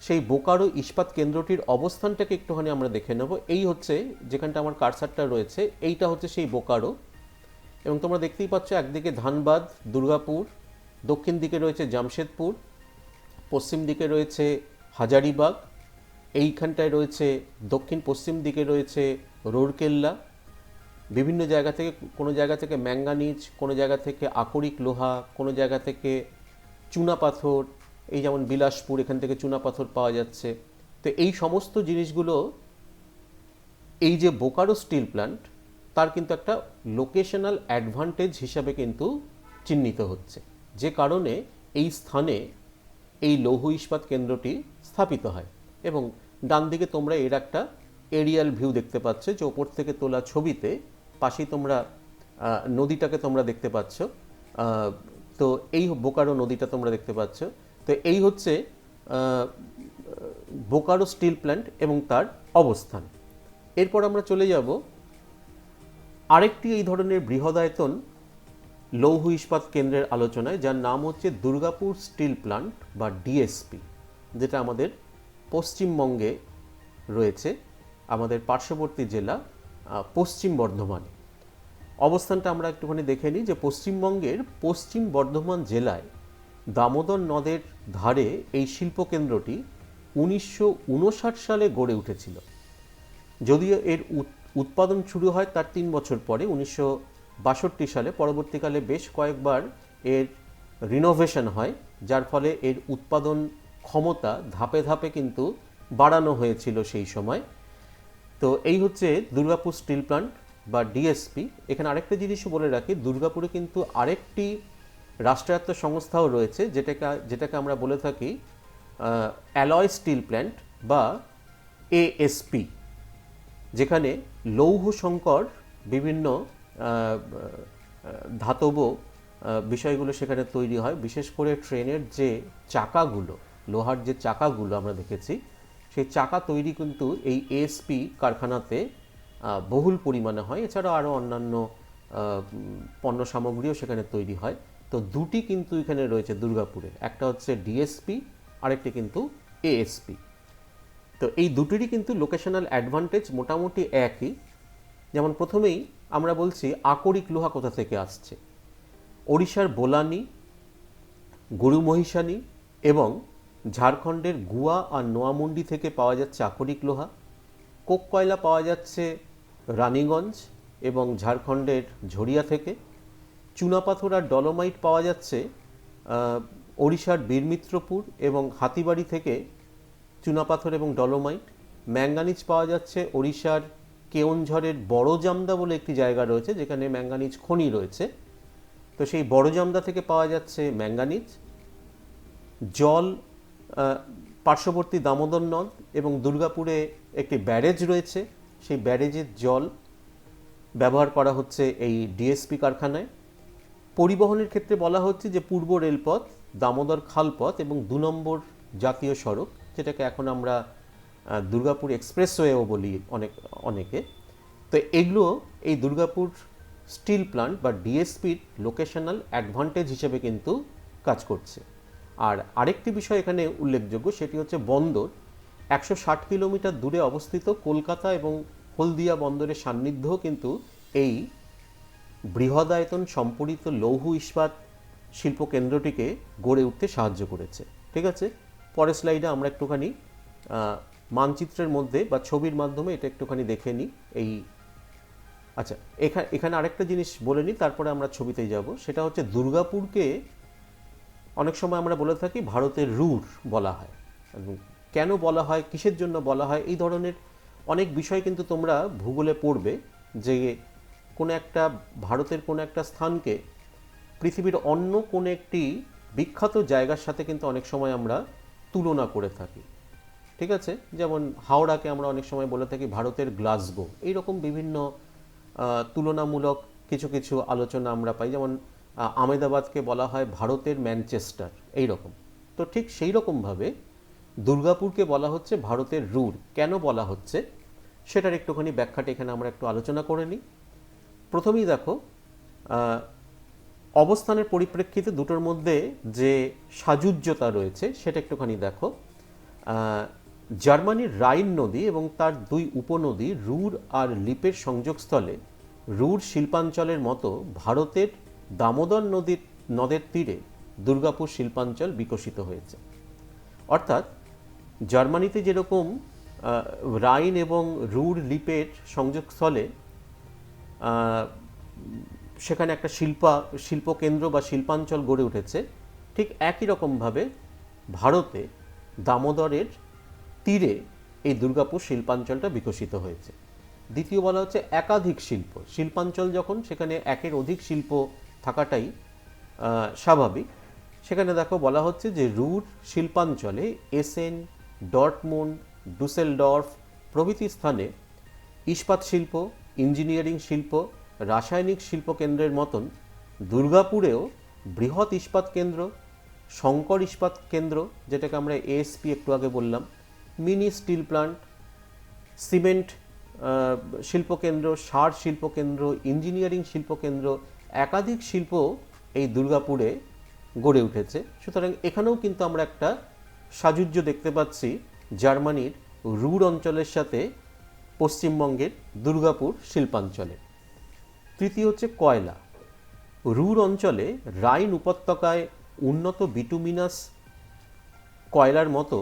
সেই বোকারো ইস্পাত কেন্দ্রটির অবস্থানটাকে একটুখানি আমরা দেখে নেব। এই হচ্ছে যেখানটা আমার কারসারটা রয়েছে, এইটা হচ্ছে সেই বোকারো। এবং তোমরা দেখতেই পাচ্ছ একদিকে ধানবাদ, দুর্গাপুর, দক্ষিণ দিকে রয়েছে জামশেদপুর, পশ্চিম দিকে রয়েছে হাজারিবাগ, এইখানটায় রয়েছে দক্ষিণ পশ্চিম দিকে রয়েছে রৌরকেল্লা। বিভিন্ন জায়গা থেকে, কোনো জায়গা থেকে ম্যাঙ্গানিজ, কোনো জায়গা থেকে আকরিক লোহা, কোনো জায়গা থেকে চুনাপাথর, এই যেমন বিলাসপুর এখান থেকে চুনাপাথর পাওয়া যাচ্ছে। তো এই সমস্ত জিনিসগুলো এই যে বোকারো স্টিল প্ল্যান্ট তার কিন্তু একটা লোকেশনাল অ্যাডভান্টেজ হিসাবে কিন্তু চিহ্নিত হচ্ছে, যে কারণে এই স্থানে এই লৌহ ইস্পাত কেন্দ্রটি স্থাপিত হয়। এবং ডান দিকে তোমরা এর একটা এরিয়াল ভিউ দেখতে পাচ্ছ, যে ওপর থেকে তোলা ছবিতে পাশেই তোমরা নদীটাকে তোমরা দেখতে পাচ্ছ। তো এই বোকারো নদীটা তোমরা দেখতে পাচ্ছ। তো এই হচ্ছে বোকারো স্টিল প্ল্যান্ট এবং তার অবস্থান। এরপর আমরা চলে যাব আরেকটি এই ধরনের বৃহদায়তন লৌহ ইস্পাত কেন্দ্রের আলোচনায়, যার নাম হচ্ছে দুর্গাপুর স্টিল প্ল্যান্ট বা ডিএসপি, যেটা আমাদের পশ্চিমবঙ্গে রয়েছে, আমাদের পার্শ্ববর্তী জেলা পশ্চিম বর্ধমানে। অবস্থানটা আমরা একটুখানি দেখে নিই, যে পশ্চিমবঙ্গের পশ্চিম বর্ধমান জেলায় দামোদর নদের ধারে এই শিল্পকেন্দ্রটি 1959 সালে গড়ে উঠেছিল। যদিও এর উৎপাদন শুরু হয় তার 3 বছর পরে 1962 সালে, পরবর্তীকালে বেশ কয়েকবার এর রিনোভেশন হয়, যার ফলে এর উৎপাদন ক্ষমতা ধাপে ধাপে কিন্তু বাড়ানো হয়েছিল সেই সময়। তো এই হচ্ছে দুর্গাপুর স্টিল প্ল্যান্ট বা ডিএসপি। এখানে আরেকটা জিনিসও বলে রাখি, দুর্গাপুরে কিন্তু আরেকটি রাষ্ট্রায়ত্ত সংস্থাও রয়েছে, যেটাকে আমরা বলে থাকি অ্যালয় স্টিল প্ল্যান্ট বা এএসপি, যেখানে লৌহ সংকর বিভিন্ন ধাতব বিষয়গুলো সেখানে তৈরি হয়। বিশেষ করে ট্রেনের যে চাকাগুলো, লোহার যে চাকাগুলো আমরা দেখেছি, সেই চাকা তৈরি কিন্তু এই এএসপি কারখানাতে বহুল পরিমাণে হয়। এছাড়াও আরও অন্যান্য পণ্য সামগ্রীও সেখানে তৈরি হয়। তো দুটি কিন্তু এখানে রয়েছে দুর্গাপুরে, একটা হচ্ছে ডিএসপি, আরেকটি কিন্তু এএসপি। তো এই দুটিরই কিন্তু লোকেশনাল অ্যাডভান্টেজ মোটামুটি একই। যেমন প্রথমেই আমরা বলছি আকরিক লোহা কোথা থেকে আসছে। ওড়িশার বোলানি, গরুমহিষানি এবং ঝাড়খণ্ডের গুয়া আর নোয়ামুন্ডি থেকে পাওয়া যাচ্ছে আকরিক লোহা। কোক কয়লা পাওয়া যাচ্ছে রানীগঞ্জ এবং ঝাড়খণ্ডের ঝরিয়া থেকে। চুনাপাথর আর ডলোমাইট পাওয়া যাচ্ছে ওড়িশার বীরমিত্রপুর এবং হাতিবাড়ি থেকে চুনাপাথর এবং ডলোমাইট। ম্যাঙ্গানিজ পাওয়া যাচ্ছে ওড়িশার কেওনঝড়ের বড় জামদা বলে একটি জায়গা রয়েছে, যেখানে ম্যাঙ্গানিজ খনি রয়েছে। তো সেই বড় জামদা থেকে পাওয়া যাচ্ছে ম্যাঙ্গানিজ। জল পার্শ্ববর্তী দামোদর নদ এবং দুর্গাপুরে একটি ব্যারেজ রয়েছে, সেই ব্যারেজের জল ব্যবহার করা হচ্ছে এই ডিএসপি কারখানায়। পরিবহনের ক্ষেত্রে বলা হচ্ছে যে পূর্ব রেলপথ, দামোদর খালপথ এবং 2 নম্বর জাতীয় সড়ক, যেটাকে এখন আমরা দুর্গাপুর এক্সপ্রেসওয়েও বলি অনেকে। তো এগুলো এই দুর্গাপুর স্টিল প্ল্যান্ট বা ডিএসপির লোকেশনাল অ্যাডভান্টেজ হিসেবে কিন্তু কাজ করছে। আর আরেকটি বিষয় এখানে উল্লেখযোগ্য, সেটি হচ্ছে বন্দর। 160 কিলোমিটার দূরে অবস্থিত কলকাতা এবং হলদিয়া বন্দরের সান্নিধ্যও কিন্তু এই বৃহদায়তন সম্পরিত লৌহ ইস্পাত শিল্পকেন্দ্রটিকে গড়ে উঠতে সাহায্য করেছে। ঠিক আছে, পরের স্লাইডে আমরা একটুখানি মানচিত্রের মধ্যে বা ছবির মাধ্যমে এটা একটুখানি দেখে নিই। আচ্ছা, এখানে আরেকটা জিনিস বলে নিই, তারপরে আমরা ছবিতেই যাব। সেটা হচ্ছে দুর্গাপুরকে অনেক সময় আমরা বলে থাকি ভারতের রুর বলা হয়। কেন বলা হয়, কিসের জন্য বলা হয়, এই ধরনের অনেক বিষয় কিন্তু তোমরা ভূগোলে পড়বে, যে ভারতের কোনো একটা স্থানকে পৃথিবীর অন্য কোনো একটি বিখ্যাত জায়গার সাথে কিন্তু অনেক সময় আমরা তুলনা করে থাকি। ঠিক আছে, যেমন হাওড়াকে আমরা অনেক সময় বলে থাকি ভারতের গ্লাসগো। এইরকম বিভিন্ন তুলনামূলক কিছু কিছু আলোচনা আমরা পাই। যেমন আহমেদাবাদকে বলা হয় ভারতের ম্যানচেস্টার, এইরকম। তো ঠিক সেই রকমভাবে দুর্গাপুরকে বলা হচ্ছে ভারতের রুর। কেন বলা হচ্ছে সেটার একটুখানি ব্যাখ্যাটা এখানে আমরা একটু আলোচনা করে নিই। প্রথমেই দেখো, অবস্থানের পরিপ্রেক্ষিতে দুটোর মধ্যে যে সাযুজ্যতা রয়েছে সেটা একটুখানি দেখো। জার্মানির রাইন নদী এবং তার দুই উপনদী রুর আর লিপের সংযোগস্থলে রুর শিল্পাঞ্চলের মতো ভারতের দামোদর নদের তীরে দুর্গাপুর শিল্পাঞ্চল বিকশিত হয়েছে। অর্থাৎ জার্মানিতে যেরকম রাইন এবং রুর লিপের সংযোগস্থলে সেখানে একটা শিল্পকেন্দ্র বা শিল্পাঞ্চল গড়ে উঠেছে, ঠিক একই রকমভাবে ভারতে দামোদরের তীরে এই দুর্গাপুর শিল্পাঞ্চলটা বিকশিত হয়েছে। দ্বিতীয় বলা হচ্ছে একাধিক শিল্পাঞ্চল, যখন সেখানে একের অধিক শিল্প থাকাটাই স্বাভাবিক। সেখানে দেখো বলা হচ্ছে যে রুর শিল্পাঞ্চলে এসেন, ডর্টমুন্ড, ডুসেলডর্ফ প্রভৃতি স্থানে ইস্পাত শিল্প, ইঞ্জিনিয়ারিং শিল্প, রাসায়নিক শিল্পকেন্দ্রের মতন দুর্গাপুরেও বৃহৎ ইস্পাত কেন্দ্র, শঙ্কর ইস্পাত কেন্দ্র, যেটাকে আমরা এএসপি একটু আগে বললাম, মিনি স্টিল প্লান্ট, সিমেন্ট শিল্পকেন্দ্র, সার শিল্পকেন্দ্র, ইঞ্জিনিয়ারিং শিল্পকেন্দ্র, একাধিক শিল্প এই দুর্গাপুরে গড়ে উঠেছে। সুতরাং এখানেও কিন্তু আমরা একটা সাযুজ্য দেখতে পাচ্ছি জার্মানির রুর অঞ্চলের সাথে পশ্চিমবঙ্গের দুর্গাপুর শিল্পাঞ্চলে। তৃতীয় হচ্ছে কয়লা। রুর অঞ্চলে রাইন উপত্যকায় উন্নত বিটুমিনাস কয়লার মতো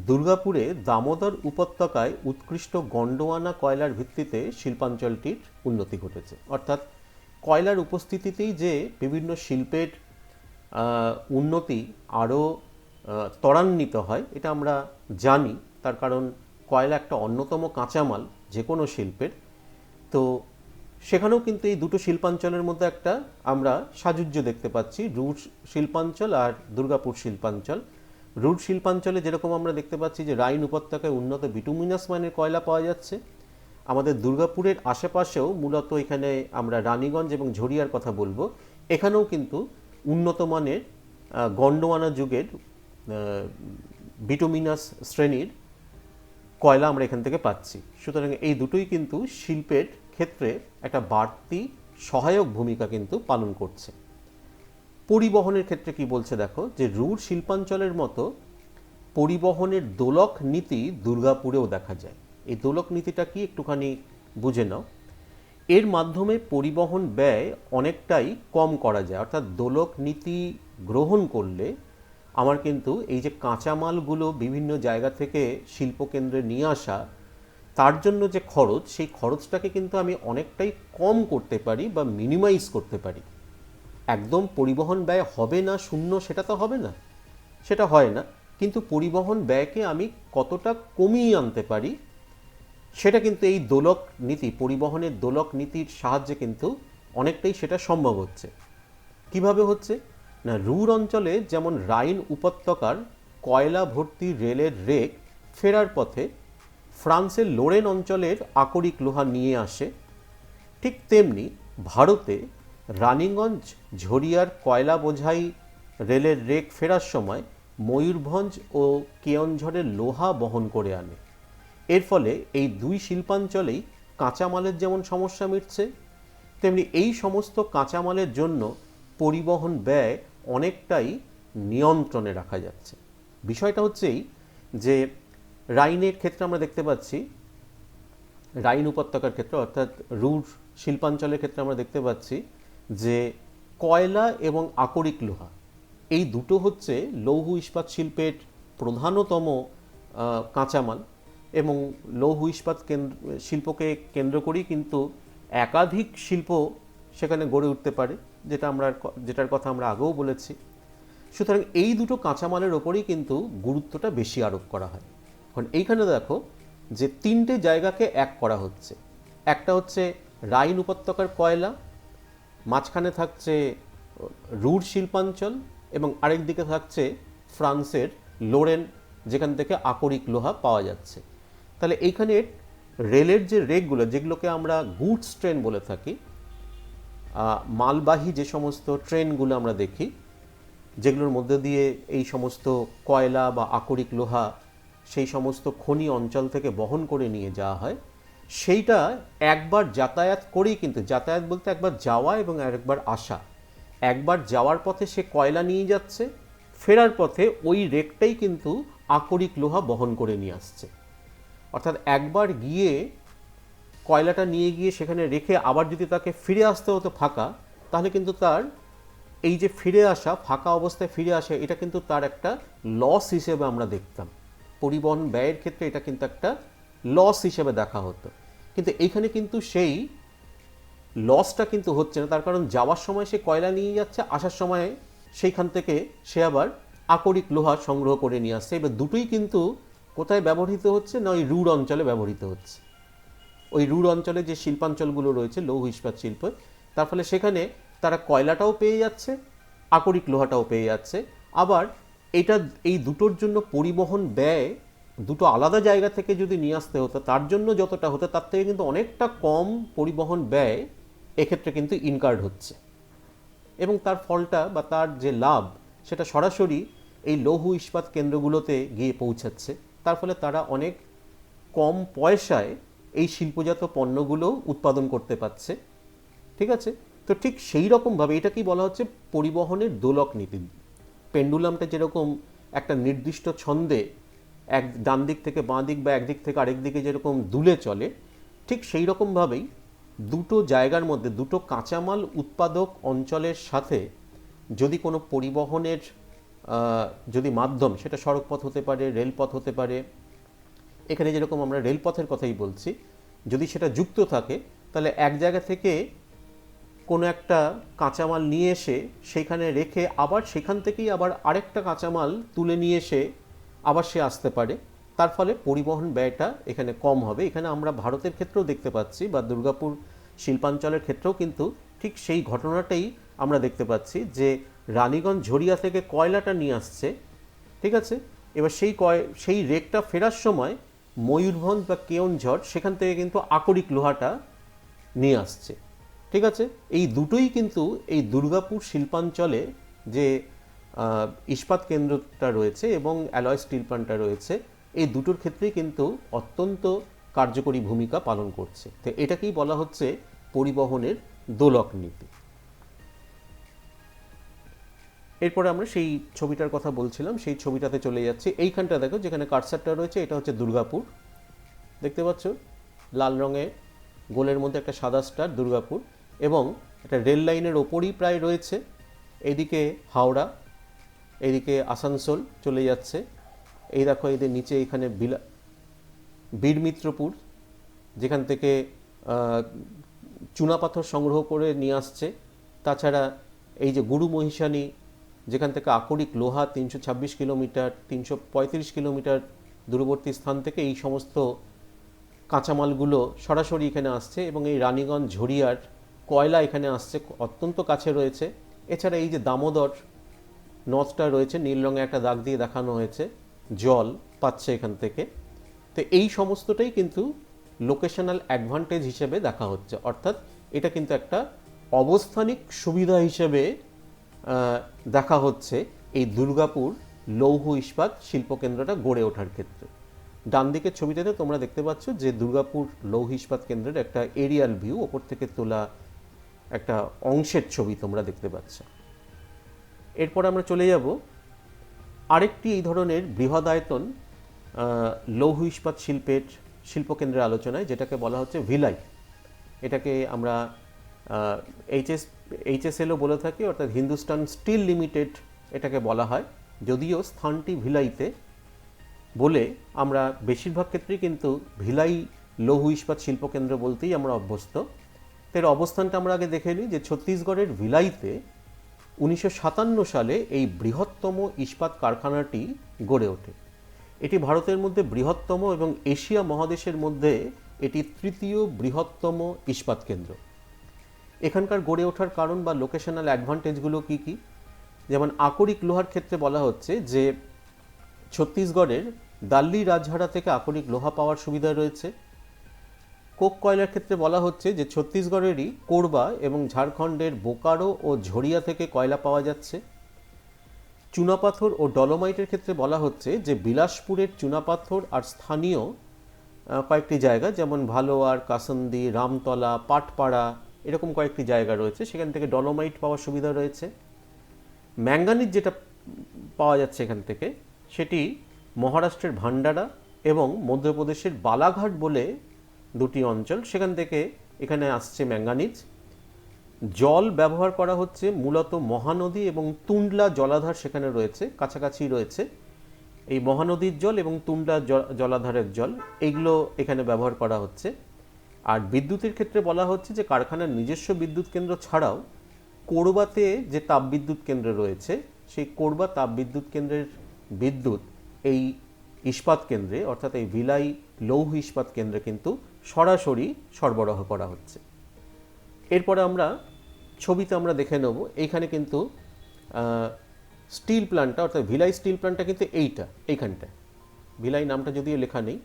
দুর্গাপুরে দামোদর উপত্যকায় উৎকৃষ্ট গন্ডোয়ানা কয়লার ভিত্তিতে শিল্পাঞ্চলটির উন্নতি ঘটেছে। অর্থাৎ কয়লার উপস্থিতিতেই যে বিভিন্ন শিল্পের উন্নতি আরও ত্বরান্বিত হয় এটা আমরা জানি, তার কারণ কয়লা একটা অন্যতম কাঁচামাল যে কোনো শিল্পের। তো সেখানেও কিন্তু এই দুটো শিল্পাঞ্চলের মধ্যে একটা আমরা সাযুজ্য দেখতে পাচ্ছি, রুর শিল্পাঞ্চল আর দুর্গাপুর শিল্পাঞ্চল। রুর শিল্পাঞ্চলে যেরকম আমরা দেখতে পাচ্ছি যে রাইন উপত্যকায় উন্নত বিটুমিনাস মানের কয়লা পাওয়া যাচ্ছে, আমাদের দুর্গাপুরের আশেপাশেও মূলত এখানে আমরা রানীগঞ্জ এবং ঝরিয়ার কথা বলবো, এখানেও কিন্তু উন্নত মানের গন্ডোয়ানা যুগের বিটুমিনাস শ্রেণীর কয়লা আমরা এখান থেকে পাচ্ছি। সুতরাং এই দুটোই কিন্তু শিল্পের ক্ষেত্রে একটা বাড়তি সহায়ক ভূমিকা কিন্তু পালন করছে। পরিবহনের ক্ষেত্রে কি বলছে দেখো, যে রুর শিল্পাঞ্চলের মতো পরিবহনের দোলক নীতি দুর্গাপুরেও দেখা যায়। এই দোলক নীতিটা কি একটুখানি বুঝে নাও। এর মাধ্যমে পরিবহন ব্যয় অনেকটাই কম করা যায়। অর্থাৎ দোলক নীতি গ্রহণ করলে আমার কিন্তু এই যে কাঁচামালগুলো বিভিন্ন জায়গা থেকে শিল্পকেন্দ্রে নিয়ে আসা, তার জন্য যে খরচ, সেই খরচটাকে কিন্তু আমি অনেকটাই কম করতে পারি বা মিনিমাইজ করতে পারি। একদম পরিবহন ব্যয় হবে না, শূন্য, সেটা তো হবে না, সেটা হয় না, কিন্তু পরিবহন ব্যয়কে আমি কতটা কমিয়ে আনতে পারি সেটা কিন্তু এই দোলক নীতি, পরিবহনের দোলক নীতির সাহায্যে কিন্তু অনেকটাই সেটা সম্ভব হচ্ছে। কিভাবে হচ্ছে না, রুর অঞ্চলে যেমন রাইন উপত্যকার কয়লা ভর্তি রেলের রেক ফেরার পথে ফ্রান্সের লোরেন অঞ্চলের আকরিক লোহা নিয়ে আসে, ঠিক তেমনি ভারতে রানীগঞ্জ ঝরিয়ার কয়লা বোঝাই রেলের রেক ফেরার সময় ময়ূরভঞ্জ ও কেয়নঝড়ের লোহা বহন করে আনে। এর ফলে এই দুই শিল্পাঞ্চলেই কাঁচামালের যেমন সমস্যা মিটছে, তেমনি এই সমস্ত কাঁচামালের জন্য পরিবহন ব্যয় অনেকটাই নিয়ন্ত্রণে রাখা যাচ্ছে। বিষয়টা হচ্ছে এই যে রাইনের ক্ষেত্রে আমরা দেখতে পাচ্ছি, রাইন উপত্যকার ক্ষেত্রে অর্থাৎ রুর শিল্পাঞ্চলের ক্ষেত্রে আমরা দেখতে পাচ্ছি যে কয়লা এবং আকরিক লোহা, এই দুটো হচ্ছে লৌহ ইস্পাত শিল্পের প্রধানতম কাঁচামাল। এবং লৌহ ইস্পাত শিল্পকে কেন্দ্র করেই কিন্তু একাধিক শিল্প সেখানে গড়ে উঠতে পারে, যেটার কথা আমরা আগেও বলেছি। সুতরাং এই দুটো কাঁচামালের ওপরেই কিন্তু গুরুত্বটা বেশি আরোপ করা হয়। এখন এইখানে দেখো যে তিনটে জায়গাকে এক করা হচ্ছে। একটা হচ্ছে রাইন উপত্যকার কয়লা, মাঝখানে থাকছে রুর শিল্পাঞ্চল, এবং আরেক দিকে থাকছে ফ্রান্সের লোরেন, যেখান থেকে আকরিক লোহা পাওয়া যাচ্ছে। তাহলে এইখানে রেলের যে রেকগুলো, যেগুলোকে আমরা গুডস ট্রেন বলে থাকি, মালবাহী যে সমস্ত ট্রেনগুলো আমরা দেখি, যেগুলোর মধ্যে দিয়ে এই সমস্ত কয়লা বা আকরিক লোহা সেই সমস্ত খনি অঞ্চল থেকে বহন করে নিয়ে যাওয়া হয়, সেইটা একবার যাতায়াত করেই কিন্তু, যাতায়াত বলতে একবার যাওয়া এবং আরেকবার আসা, একবার যাওয়ার পথে সে কয়লা নিয়ে যাচ্ছে, ফেরার পথে ওই রেকটাই কিন্তু আকরিক লোহা বহন করে নিয়ে আসছে। অর্থাৎ একবার গিয়ে কয়লাটা নিয়ে গিয়ে সেখানে রেখে আবার যদি তাকে ফিরে আসতে হতো ফাঁকা, তাহলে কিন্তু তার এই যে ফিরে আসা, ফাঁকা অবস্থায় ফিরে আসা, এটা কিন্তু তার একটা লস হিসেবে আমরা দেখতাম। পরিবহন ব্যয়ের ক্ষেত্রে এটা কিন্তু একটা লস হিসেবে দেখা হতো। কিন্তু এইখানে কিন্তু সেই লসটা কিন্তু হচ্ছে না, তার কারণ যাওয়ার সময় সে কয়লা নিয়ে যাচ্ছে, আসার সময় সেইখান থেকে সে আবার আকরিক লোহা সংগ্রহ করে নিয়ে আসছে। এবার দুটোই কিন্তু কোথায় ব্যবহৃত হচ্ছে না, ওই রুর অঞ্চলে ব্যবহৃত হচ্ছে। ওই রুর অঞ্চলে যে শিল্পাঞ্চলগুলো রয়েছে লৌহ ইস্পাত শিল্প, তার ফলে সেখানে তারা কয়লাটাও পেয়ে যাচ্ছে, আকরিক লোহাটাও পেয়ে যাচ্ছে। আবার এই দুটোর জন্য পরিবহন ব্যয় দুটো আলাদা জায়গা থেকে যদি নিয়ে আসতে হতো, তার জন্য যতটা হতো তার থেকে কিন্তু অনেকটা কম পরিবহন ব্যয় এক্ষেত্রে কিন্তু ইনকার্ড হচ্ছে। এবং তার ফলটা বা তার যে লাভ, সেটা সরাসরি এই লৌহ ইস্পাত কেন্দ্রগুলোতে গিয়ে পৌঁছাচ্ছে। তার ফলে তারা অনেক কম পয়সায় এই শিল্পজাত পণ্যগুলো উৎপাদন করতে পারছে। ঠিক আছে, তো ঠিক সেই রকমভাবে এটাকেই বলা হচ্ছে পরিবহনের দোলক নীতি। পেন্ডুলামটা যেরকম একটা নির্দিষ্ট ছন্দে এক ডান দিক থেকে বাঁ দিক বা একদিক থেকে আরেক দিকে যেরকম দুলে চলে, ঠিক সেই রকমভাবেই দুটো জায়গার মধ্যে, দুটো কাঁচামাল উৎপাদক অঞ্চলের সাথে যদি কোনো পরিবহনের যদি মাধ্যম, সেটা সড়কপথ হতে পারে, রেলপথ হতে পারে, এখানে যেরকম আমরা রেলপথের কথাই বলছি, যদি সেটা যুক্ত থাকে, তাহলে এক জায়গা থেকে কোনো একটা কাঁচামাল নিয়ে এসে সেখানে রেখে আবার সেখান থেকেই আবার আরেকটা কাঁচামাল তুলে নিয়ে এসে আবার সে আসতে পারে। তার ফলে পরিবহন ব্যয়টা এখানে কম হবে। এখানে আমরা ভারতের ক্ষেত্রেও দেখতে পাচ্ছি, বা দুর্গাপুর শিল্পাঞ্চলের ক্ষেত্রেও কিন্তু ঠিক সেই ঘটনাটাই আমরা দেখতে পাচ্ছি, যে রানীগঞ্জ ঝরিয়া থেকে কয়লাটা নিয়ে আসছে, ঠিক আছে, এবার সেই রেকটা ফেরার সময় ময়ূরভঞ্জ বা কেওনঝড়, সেখান থেকে কিন্তু আকরিক লোহাটা নিয়ে আসছে। ঠিক আছে, এই দুটোই কিন্তু এই দুর্গাপুর শিল্পাঞ্চলে যে ইস্পাত কেন্দ্রটা রয়েছে এবং অ্যালয় স্টিল প্ল্যান্টটা রয়েছে, এই দুটোর ক্ষেত্রেই কিন্তু অত্যন্ত কার্যকরী ভূমিকা পালন করছে। তো এটাকেই বলা হচ্ছে পরিবহনের দোলক নীতি। এরপরে আমরা সেই ছবিটার কথা বলছিলাম, সেই ছবিটাতে চলে যাচ্ছি। এইখানটা দেখো যেখানে কারসারটা রয়েছে, এটা হচ্ছে দুর্গাপুর। দেখতে পাচ্ছ লাল রঙে গোলের মধ্যে একটা সাদা স্টার, দুর্গাপুর। এবং এটা রেল লাইনের ওপরই প্রায় রয়েছে। এইদিকে হাওড়া, এইদিকে আসানসোল চলে যাচ্ছে। এই দেখো এদের নিচে এখানে বীরমিত্রপুর, যেখান থেকে চুনাপাথর সংগ্রহ করে নিয়ে আসছে। তাছাড়া এই যে গুরু মহিষানী, যেখান থেকে আকরিক লোহা 326 কিলোমিটার 335 কিলোমিটার দূরবর্তী স্থান থেকে এই সমস্ত কাঁচামালগুলো সরাসরি এখানে আসছে। এবং এই রানীগঞ্জ ঝরিয়ার কয়লা এখানে আসছে, অত্যন্ত কাছে রয়েছে। এছাড়া এই যে দামোদর নদটা রয়েছে, নীল রঙে একটা দাগ দিয়ে দেখানো হয়েছে, জল পাচ্ছে এখান থেকে। তো এই সমস্তটাই কিন্তু লোকেশনাল অ্যাডভান্টেজ হিসেবে দেখা হচ্ছে, অর্থাৎ এটা কিন্তু একটা অবস্থানিক সুবিধা হিসেবে দেখা হচ্ছে এই দুর্গাপুর লৌহ ইস্পাত শিল্পকেন্দ্রটা গড়ে ওঠার ক্ষেত্রে। ডান দিকের ছবিটাতে তোমরা দেখতে পাচ্ছ যে দুর্গাপুর লৌহ ইস্পাত কেন্দ্রের একটা এরিয়াল ভিউ, ওপর থেকে তোলা একটা অংশের ছবি তোমরা দেখতে পাচ্ছ। এরপর আমরা চলে যাব আরেকটি এই ধরনের বৃহদায়তন লৌহ ইস্পাত শিল্পকেন্দ্রের আলোচনায়, যেটাকে বলা হচ্ছে ভিলাই। এটাকে আমরা HSLও বলে থাকি, অর্থাৎ হিন্দুস্তান স্টিল লিমিটেড এটাকে বলা হয়, যদিও স্থানটি ভিলাইতে বলে আমরা বেশিরভাগ ক্ষেত্রেই কিন্তু ভিলাই লৌহ ইস্পাত শিল্পকেন্দ্র বলতেই আমরা অভ্যস্ত। এর অবস্থানটা আমরা আগে দেখে নিই যে ছত্তিশগড়ের ভিলাইতে 1957 সালে এই বৃহত্তম ইস্পাত কারখানাটি গড়ে ওঠে। এটি ভারতের মধ্যে বৃহত্তম এবং এশিয়া মহাদেশের মধ্যে এটি তৃতীয় বৃহত্তম ইস্পাত কেন্দ্র। এখানকার গড়ে ওঠার কারণ বা লোকেশনাল অ্যাডভান্টেজগুলো কি কি? যেমন আকরিক লোহার ক্ষেত্রে বলা হচ্ছে যে ছত্তিশগড়ের দাল্লি রাজহারা থেকে আকরিক লোহা পাওয়ার সুবিধা রয়েছে। কোক কয়লার ক্ষেত্রে বলা হচ্ছে যে ছত্তিশগড়েরই কোরবা এবং ঝাড়খণ্ডের বোকারো ও ঝরিয়া থেকে কয়লা পাওয়া যাচ্ছে। চুনাপাথর ও ডলোমাইটের ক্ষেত্রে বলা হচ্ছে যে বিলাসপুরের চুনাপাথর আর স্থানীয় কয়েকটি জায়গা যেমন ভালোয়ার, কাসন্দি, রামতলা, পাটপাড়া এরকম কয়েকটি জায়গা রয়েছে, সেখান থেকে ডলোমাইট পাওয়ার সুবিধা রয়েছে। ম্যাঙ্গানিজ যেটা পাওয়া যাচ্ছে এখান থেকে সেটি মহারাষ্ট্রের ভান্ডারা এবং মধ্যপ্রদেশের বালাঘাট বলে দুটি অঞ্চল, সেখান থেকে এখানে আসছে ম্যাঙ্গানিজ। জল ব্যবহার করা হচ্ছে মূলত মহানদী এবং তুন্ডলা জলাধার সেখানে রয়েছে, কাছাকাছি রয়েছে। এই মহানদীর জল এবং তুন্ডলা জলাধারের জল এইগুলো এখানে ব্যবহার করা হচ্ছে। আর বিদ্যুতের ক্ষেত্রে বলা হচ্ছে যে কারখানার নিজস্ব বিদ্যুৎ কেন্দ্র ছাড়াও কোরবাতে যে তাপবিদ্যুৎ কেন্দ্র রয়েছে সেই কোরবা তাপবিদ্যুৎ কেন্দ্রের বিদ্যুৎ এই ইস্পাত কেন্দ্রে অর্থাৎ এই ভিলাই লৌহ ইস্পাত কেন্দ্রে কিন্তু সরাসরি সরবরাহ করা হচ্ছে। এরপরে আমরা ছবিতে আমরা দেখে নেব, এইখানে কিন্তু স্টিল প্ল্যান্টটা অর্থাৎ ভিলাই স্টিল প্ল্যান্টটা কিন্তু এইখানটায় ভিলাই নামটা যদিও লেখা নেই,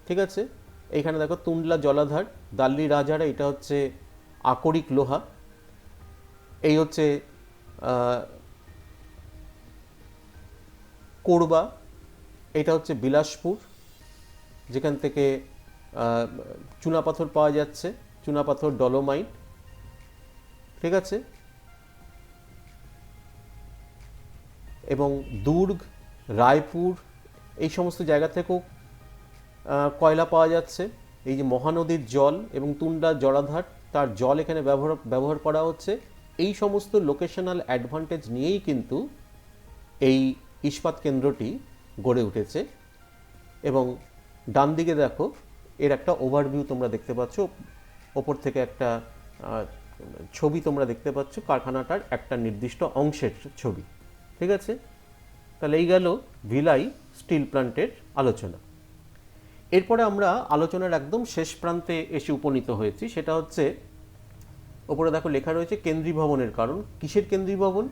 ঠিক আছে। এইখানে দেখো তুন্ডলা জলাধার, দাল্লি রাজহারা, এটা হচ্ছে আকরিক লোহা, এই হচ্ছে কোরবা, এটা হচ্ছে বিলাসপুর যেখান থেকে চুনাপাথর পাওয়া যাচ্ছে, চুনাপাথর ডলোমাইট, ঠিক আছে। এবং দুর্গ, রায়পুর এই সমস্ত জায়গা থেকেও কয়লা পাওয়া যাচ্ছে। এই যে মহানদীর জল এবং তুন্ডা জলাধার তার জল এখানে ব্যবহার করা হচ্ছে। এই সমস্ত লোকেশনাল অ্যাডভান্টেজ নিয়েই কিন্তু এই ইস্পাত কেন্দ্রটি গড়ে উঠেছে। এবং ডান দিকে দেখো এর একটা ওভারভিউ তোমরা দেখতে পাচ্ছ, ওপর থেকে একটা ছবি তোমরা দেখতে পাচ্ছ, কারখানাটার একটা নির্দিষ্ট অংশের ছবি, ঠিক আছে। তাহলে এই গেল ভিলাই স্টিল প্ল্যান্টের আলোচনা। এরপরে আমরা আলোচনার একদম শেষ প্রান্তে এসে উপনীত হয়েছি, সেটা হচ্ছে ওপরে দেখো লেখা রয়েছে কেন্দ্রীয় ভবনের কারণ। কিসের কেন্দ্রীয় ভবন?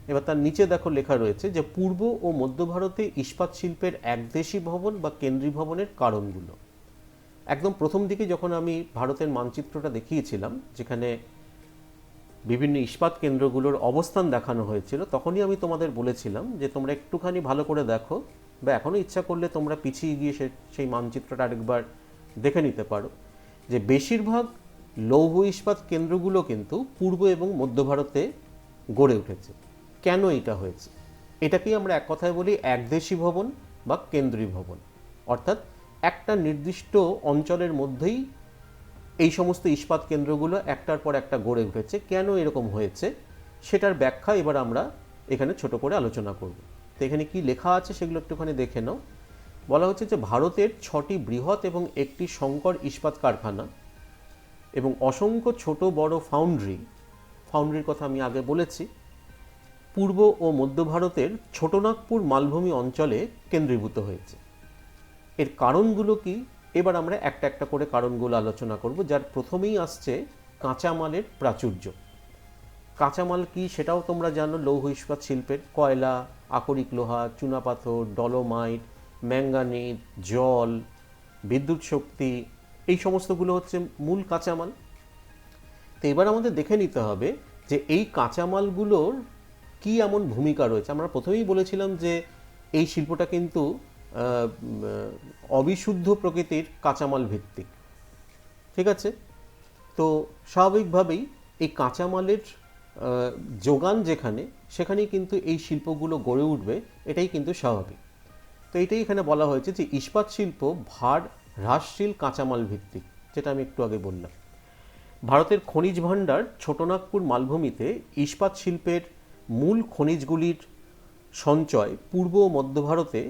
এবার তার নিচে দেখো লেখা রয়েছে যে পূর্ব ও মধ্য ভারতে ইস্পাত শিল্পের একদেশী ভবন বা কেন্দ্রীয় ভবনের কারণগুলো। একদম প্রথম দিকে যখন আমি ভারতের মানচিত্রটা দেখিয়েছিলাম যেখানে বিভিন্ন ইস্পাত কেন্দ্রগুলোর অবস্থান দেখানো হয়েছিল, তখনই আমি তোমাদের বলেছিলাম যে তোমরা একটুখানি ভালো করে দেখো, বা এখনও ইচ্ছা করলে তোমরা পিছিয়ে গিয়ে সেই মানচিত্রটা আরেকবার দেখে নিতে পারো, যে বেশিরভাগ লৌহ ইস্পাত কেন্দ্রগুলো কিন্তু পূর্ব এবং মধ্য ভারতে গড়ে উঠেছে। কেন এটা হয়েছে? এটাকেই আমরা এক কথায় বলি একদেশী ভবন বা কেন্দ্রীয় ভবন, অর্থাৎ একটা নির্দিষ্ট অঞ্চলের মধ্যেই এই সমস্ত ইস্পাত কেন্দ্রগুলো একটার পর একটা গড়ে উঠেছে। কেন এরকম হয়েছে সেটার ব্যাখ্যা এবার আমরা এখানে ছোট করে আলোচনা করব। তো এখানে কি লেখা আছে সেগুলো একটুখানি দেখে নাও। বলা হচ্ছে যে ভারতের 6টি বৃহৎ এবং একটি সংকর ইস্পাত কারখানা এবং অসংখ্য ছোট বড় ফাউন্ড্রির কথা আমি আগে বলেছি, পূর্ব ও মধ্য ভারতের ছোটনাগপুর মালভূমি অঞ্চলে কেন্দ্রীভূত হয়েছে। এর কারণগুলো কি? এবার আমরা একটা একটা করে কারণগুলো আলোচনা করব, যার প্রথমেই আসছে কাঁচামালের প্রাচুর্য। কাঁচামাল কি সেটাও তোমরা জানো, লৌহ ইস্পাত শিল্পের কয়লা, আকরিক লোহা, চুনাপাথর, ডলোমাইট, ম্যাঙ্গানিজ, জল, বিদ্যুৎ শক্তি, এই সমস্তগুলো হচ্ছে মূল কাঁচামাল। তো এবার আমাদের দেখে নিতে হবে যে এই কাঁচামালগুলোর কি এমন ভূমিকা রয়েছে। আমরা প্রথমেই বলেছিলাম যে এই শিল্পটা কিন্তু অবিশুদ্ধ প্রকৃতির কাঁচামাল ভিত্তিক, ঠিক আছে। তো স্বাভাবিকভাবেই এই কাঁচামালের যোগান সেখানেই কিন্তু এই শিল্পগুলো গড়ে উঠবে, এটাই কিন্তু স্বাভাবিক। তো এটাই এখানে বলা হয়েছে যে ইস্পাত শিল্প ভার হ্রাসশীল কাঁচামাল ভিত্তিক, যেটা আমি একটু আগে বললাম। ভারতের খনিজ ভাণ্ডার ছোটনাগপুর মালভূমিতে ইস্পাত শিল্পের মূল খনিজগুলির সঞ্চয় পূর্ব ও মধ্য ভারতে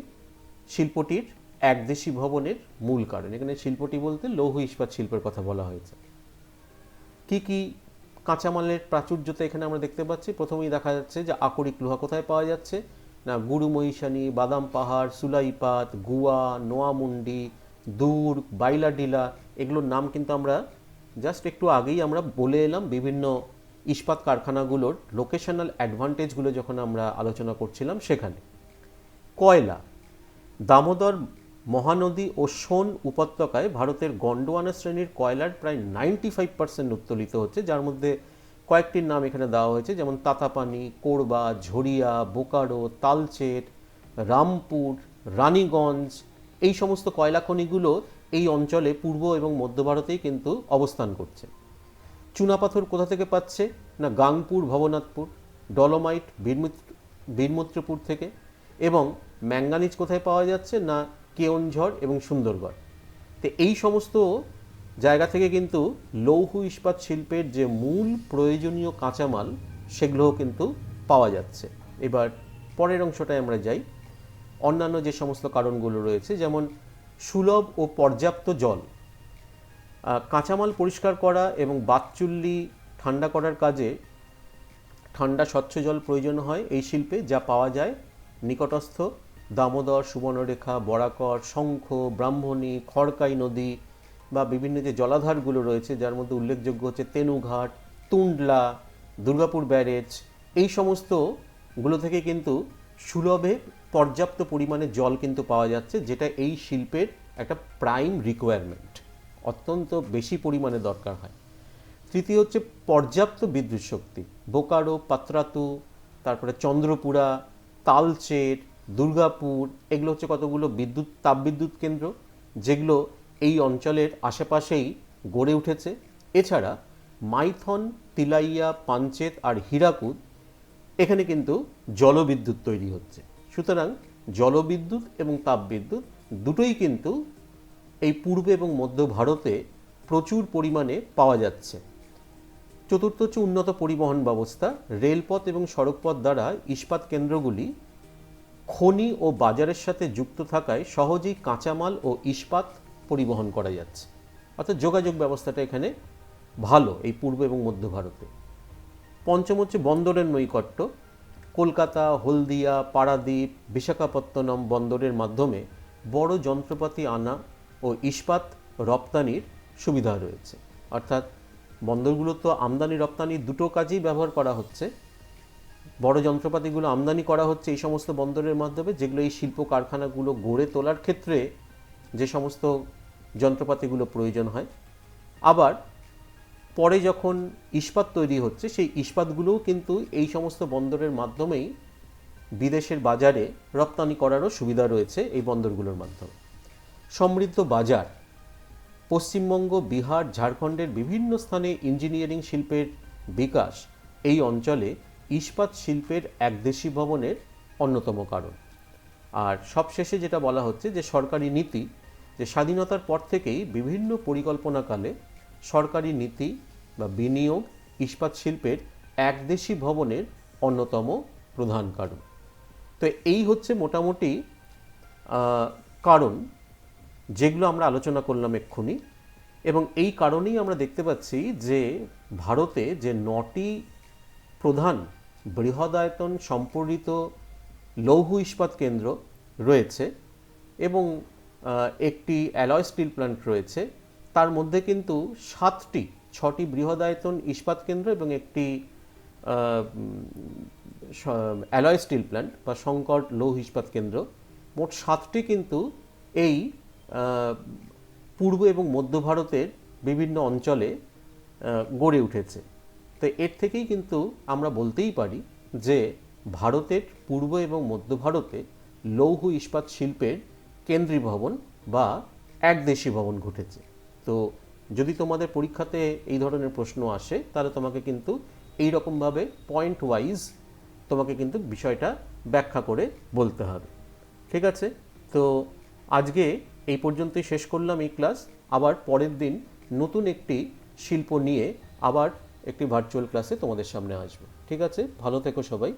শিল্পটির একদেশী ভবনের মূল কারণ। এখানে শিল্পটি বলতে লৌহ ইস্পাত শিল্পের কথা বলা হয়েছে। কি কি কাঁচামালের প্রাচুর্যতা এখানে আমরা দেখতে পাচ্ছি? প্রথমেই দেখা যাচ্ছে যে আকরিক লোহা কোথায় পাওয়া যাচ্ছে না, গুরুমহিষানি, বাদাম পাহাড়, সুলাইপাত, গুয়া, নোয়ামুন্ডি, দুর্গ, বাইলাডিলা, এগুলোর নাম কিন্তু আমরা জাস্ট একটু আগেই আমরা বলে এলাম বিভিন্ন ইস্পাত কারখানাগুলোর লোকেশনাল অ্যাডভান্টেজগুলো যখন আমরা আলোচনা করছিলাম সেখানে। কয়লা, দামোদর মহানদী ও সোন উপত্যকায় ভারতের গন্ডোয়ানা শ্রেণীর কয়লার প্রায় 95% উত্তোলিত হচ্ছে, যার মধ্যে কয়েকটির নাম এখানে দেওয়া হয়েছে, যেমন তাতাপানি, কোরবা, ঝরিয়া, বোকারো, তালচের, রামপুর, রানীগঞ্জ। এই সমস্ত কয়লা খনিগুলো এই অঞ্চলে পূর্ব এবং মধ্য ভারতেই কিন্তু অবস্থান করছে। চুনাপাথর কোথা থেকে পাচ্ছে না, গাংপুর, ভবনাথপুর, ডলোমাইট বীরমুত্রপুর থেকে, এবং ম্যাঙ্গানিজ কোথায় পাওয়া যাচ্ছে না, কেওনঝড় এবং সুন্দরগড়। তো এই সমস্ত জায়গা থেকে কিন্তু লৌহ ইস্পাত শিল্পের যে মূল প্রয়োজনীয় কাঁচামাল সেগুলোও কিন্তু পাওয়া যাচ্ছে। এবার পরের অংশটায় আমরা যাই। অন্যান্য যে সমস্ত কারণগুলো রয়েছে, যেমন সুলভ ও পর্যাপ্ত জল। কাঁচামাল পরিষ্কার করা এবং বাতচুল্লি ঠান্ডা করার কাজে ঠান্ডা স্বচ্ছ জল প্রয়োজন হয় এই শিল্পে, যা পাওয়া যায় নিকটস্থ দামোদর, সুবর্ণরেখা, বরাকর, শঙ্খ, ব্রাহ্মণী, খড়কাই নদী বা বিভিন্ন যে জলাধারগুলো রয়েছে, যার মধ্যে উল্লেখযোগ্য হচ্ছে তেনুঘাট, তুন্ডলা, দুর্গাপুর ব্যারেজ। এই সমস্তগুলো থেকে কিন্তু সুলভে পর্যাপ্ত পরিমাণে জল কিন্তু পাওয়া যাচ্ছে, যেটা এই শিল্পের একটা প্রাইম রিকোয়ারমেন্ট, অত্যন্ত বেশি পরিমাণে দরকার হয়। তৃতীয় হচ্ছে পর্যাপ্ত বিদ্যুৎ শক্তি। বোকারো, পাত্রাতু, তারপরে চন্দ্রপুরা, তালচের, দুর্গাপুর, এগুলো হচ্ছে কতগুলো তাপবিদ্যুৎ কেন্দ্র, যেগুলো এই অঞ্চলের আশেপাশেই গড়ে উঠেছে। এছাড়া মাইথন, তিলাইয়া, পাঞ্চেত আর হীরাকুদ, এখানে কিন্তু জলবিদ্যুৎ তৈরি হচ্ছে। সুতরাং জলবিদ্যুৎ এবং তাপবিদ্যুৎ দুটোই কিন্তু এই পূর্ব এবং মধ্য ভারতে প্রচুর পরিমাণে পাওয়া যাচ্ছে। চতুর্থ হচ্ছে উন্নত পরিবহন ব্যবস্থা। রেলপথ এবং সড়কপথ দ্বারা ইস্পাত কেন্দ্রগুলি খনি ও বাজারের সাথে যুক্ত থাকায় সহজেই কাঁচামাল ও ইস্পাত পরিবহন করা যাচ্ছে। অর্থাৎ যোগাযোগ ব্যবস্থাটা এখানে ভালো এই পূর্ব এবং মধ্য ভারতে। পঞ্চম হচ্ছে বন্দরের নৈকট্য। কলকাতা, হলদিয়া, পারাদ্বীপ, বিশাখাপত্তনম বন্দরের মাধ্যমে বড় যন্ত্রপাতি আনা ও ইস্পাত রপ্তানির সুবিধা রয়েছে। অর্থাৎ বন্দরগুলো তো আমদানি রপ্তানি দুটো কাজেই ব্যবহার করা হচ্ছে। বড় যন্ত্রপাতিগুলো আমদানি করা হচ্ছে এই সমস্ত বন্দরের মাধ্যমে, যেগুলো এই শিল্প কারখানাগুলো গড়ে তোলার ক্ষেত্রে যে সমস্ত যন্ত্রপাতিগুলো প্রয়োজন হয়। আবার পরে যখন ইস্পাত তৈরি হচ্ছে, সেই ইস্পাতগুলোও কিন্তু এই সমস্ত বন্দরের মাধ্যমেই বিদেশের বাজারে রপ্তানি করারও সুবিধা রয়েছে এই বন্দরগুলোর মাধ্যমে। সমৃদ্ধ বাজার। পশ্চিমবঙ্গ, বিহার, ঝাড়খণ্ডের বিভিন্ন স্থানে ইঞ্জিনিয়ারিং শিল্পের বিকাশ এই অঞ্চলে ইস্পাত শিল্পের একদেশী ভবনের অন্যতম কারণ। আর সবশেষে যেটা বলা হচ্ছে যে সরকারি নীতি, যে স্বাধীনতার পর থেকেই বিভিন্ন পরিকল্পনাকালে সরকারি নীতি বা বিনিয়োগ ইস্পাত শিল্পের একদেশী ভবনের অন্যতম প্রধান কারণ। তো এই হচ্ছে মোটামুটি কারণ যেগুলো আমরা আলোচনা করলাম এক্ষুনি। এবং এই কারণেই আমরা দেখতে পাচ্ছি যে ভারতে যে 9টি প্রধান বৃহদায়তন সম্পর্কিত লৌহ ইস্পাত কেন্দ্র রয়েছে এবং একটি অ্যালয় স্টিল প্ল্যান্ট রয়েছে, তার মধ্যে কিন্তু 6টি বৃহদায়তন ইস্পাত কেন্দ্র এবং একটি অ্যালয় স্টিল প্ল্যান্ট বা সংকট লৌহ ইস্পাত কেন্দ্র, মোট 7টি কিন্তু এই পূর্ব এবং মধ্য ভারতের বিভিন্ন অঞ্চলে গড়ে উঠেছে। তো এর থেকেই কিন্তু আমরা বলতেই পারি যে ভারতের পূর্ব এবং মধ্য ভারতে লৌহ ইস্পাত শিল্পের কেন্দ্রীভবন বা একদেশী ভবন ঘটেছে। তো যদি তোমাদের পরীক্ষাতে এই ধরনের প্রশ্ন আসে, তাহলে তোমাকে কিন্তু এই রকমভাবে পয়েন্ট ওয়াইজ তোমাকে কিন্তু বিষয়টা ব্যাখ্যা করে বলতে হবে। ঠিক আছে, তো আজকে এই পর্যন্তই শেষ করলাম এই ক্লাস। আবার পরের দিন নতুন একটি শিল্প নিয়ে আবার একটি ভার্চুয়াল ক্লাসে তোমাদের সামনে আসবো। ঠিক আছে, ভালো থেকো সবাই।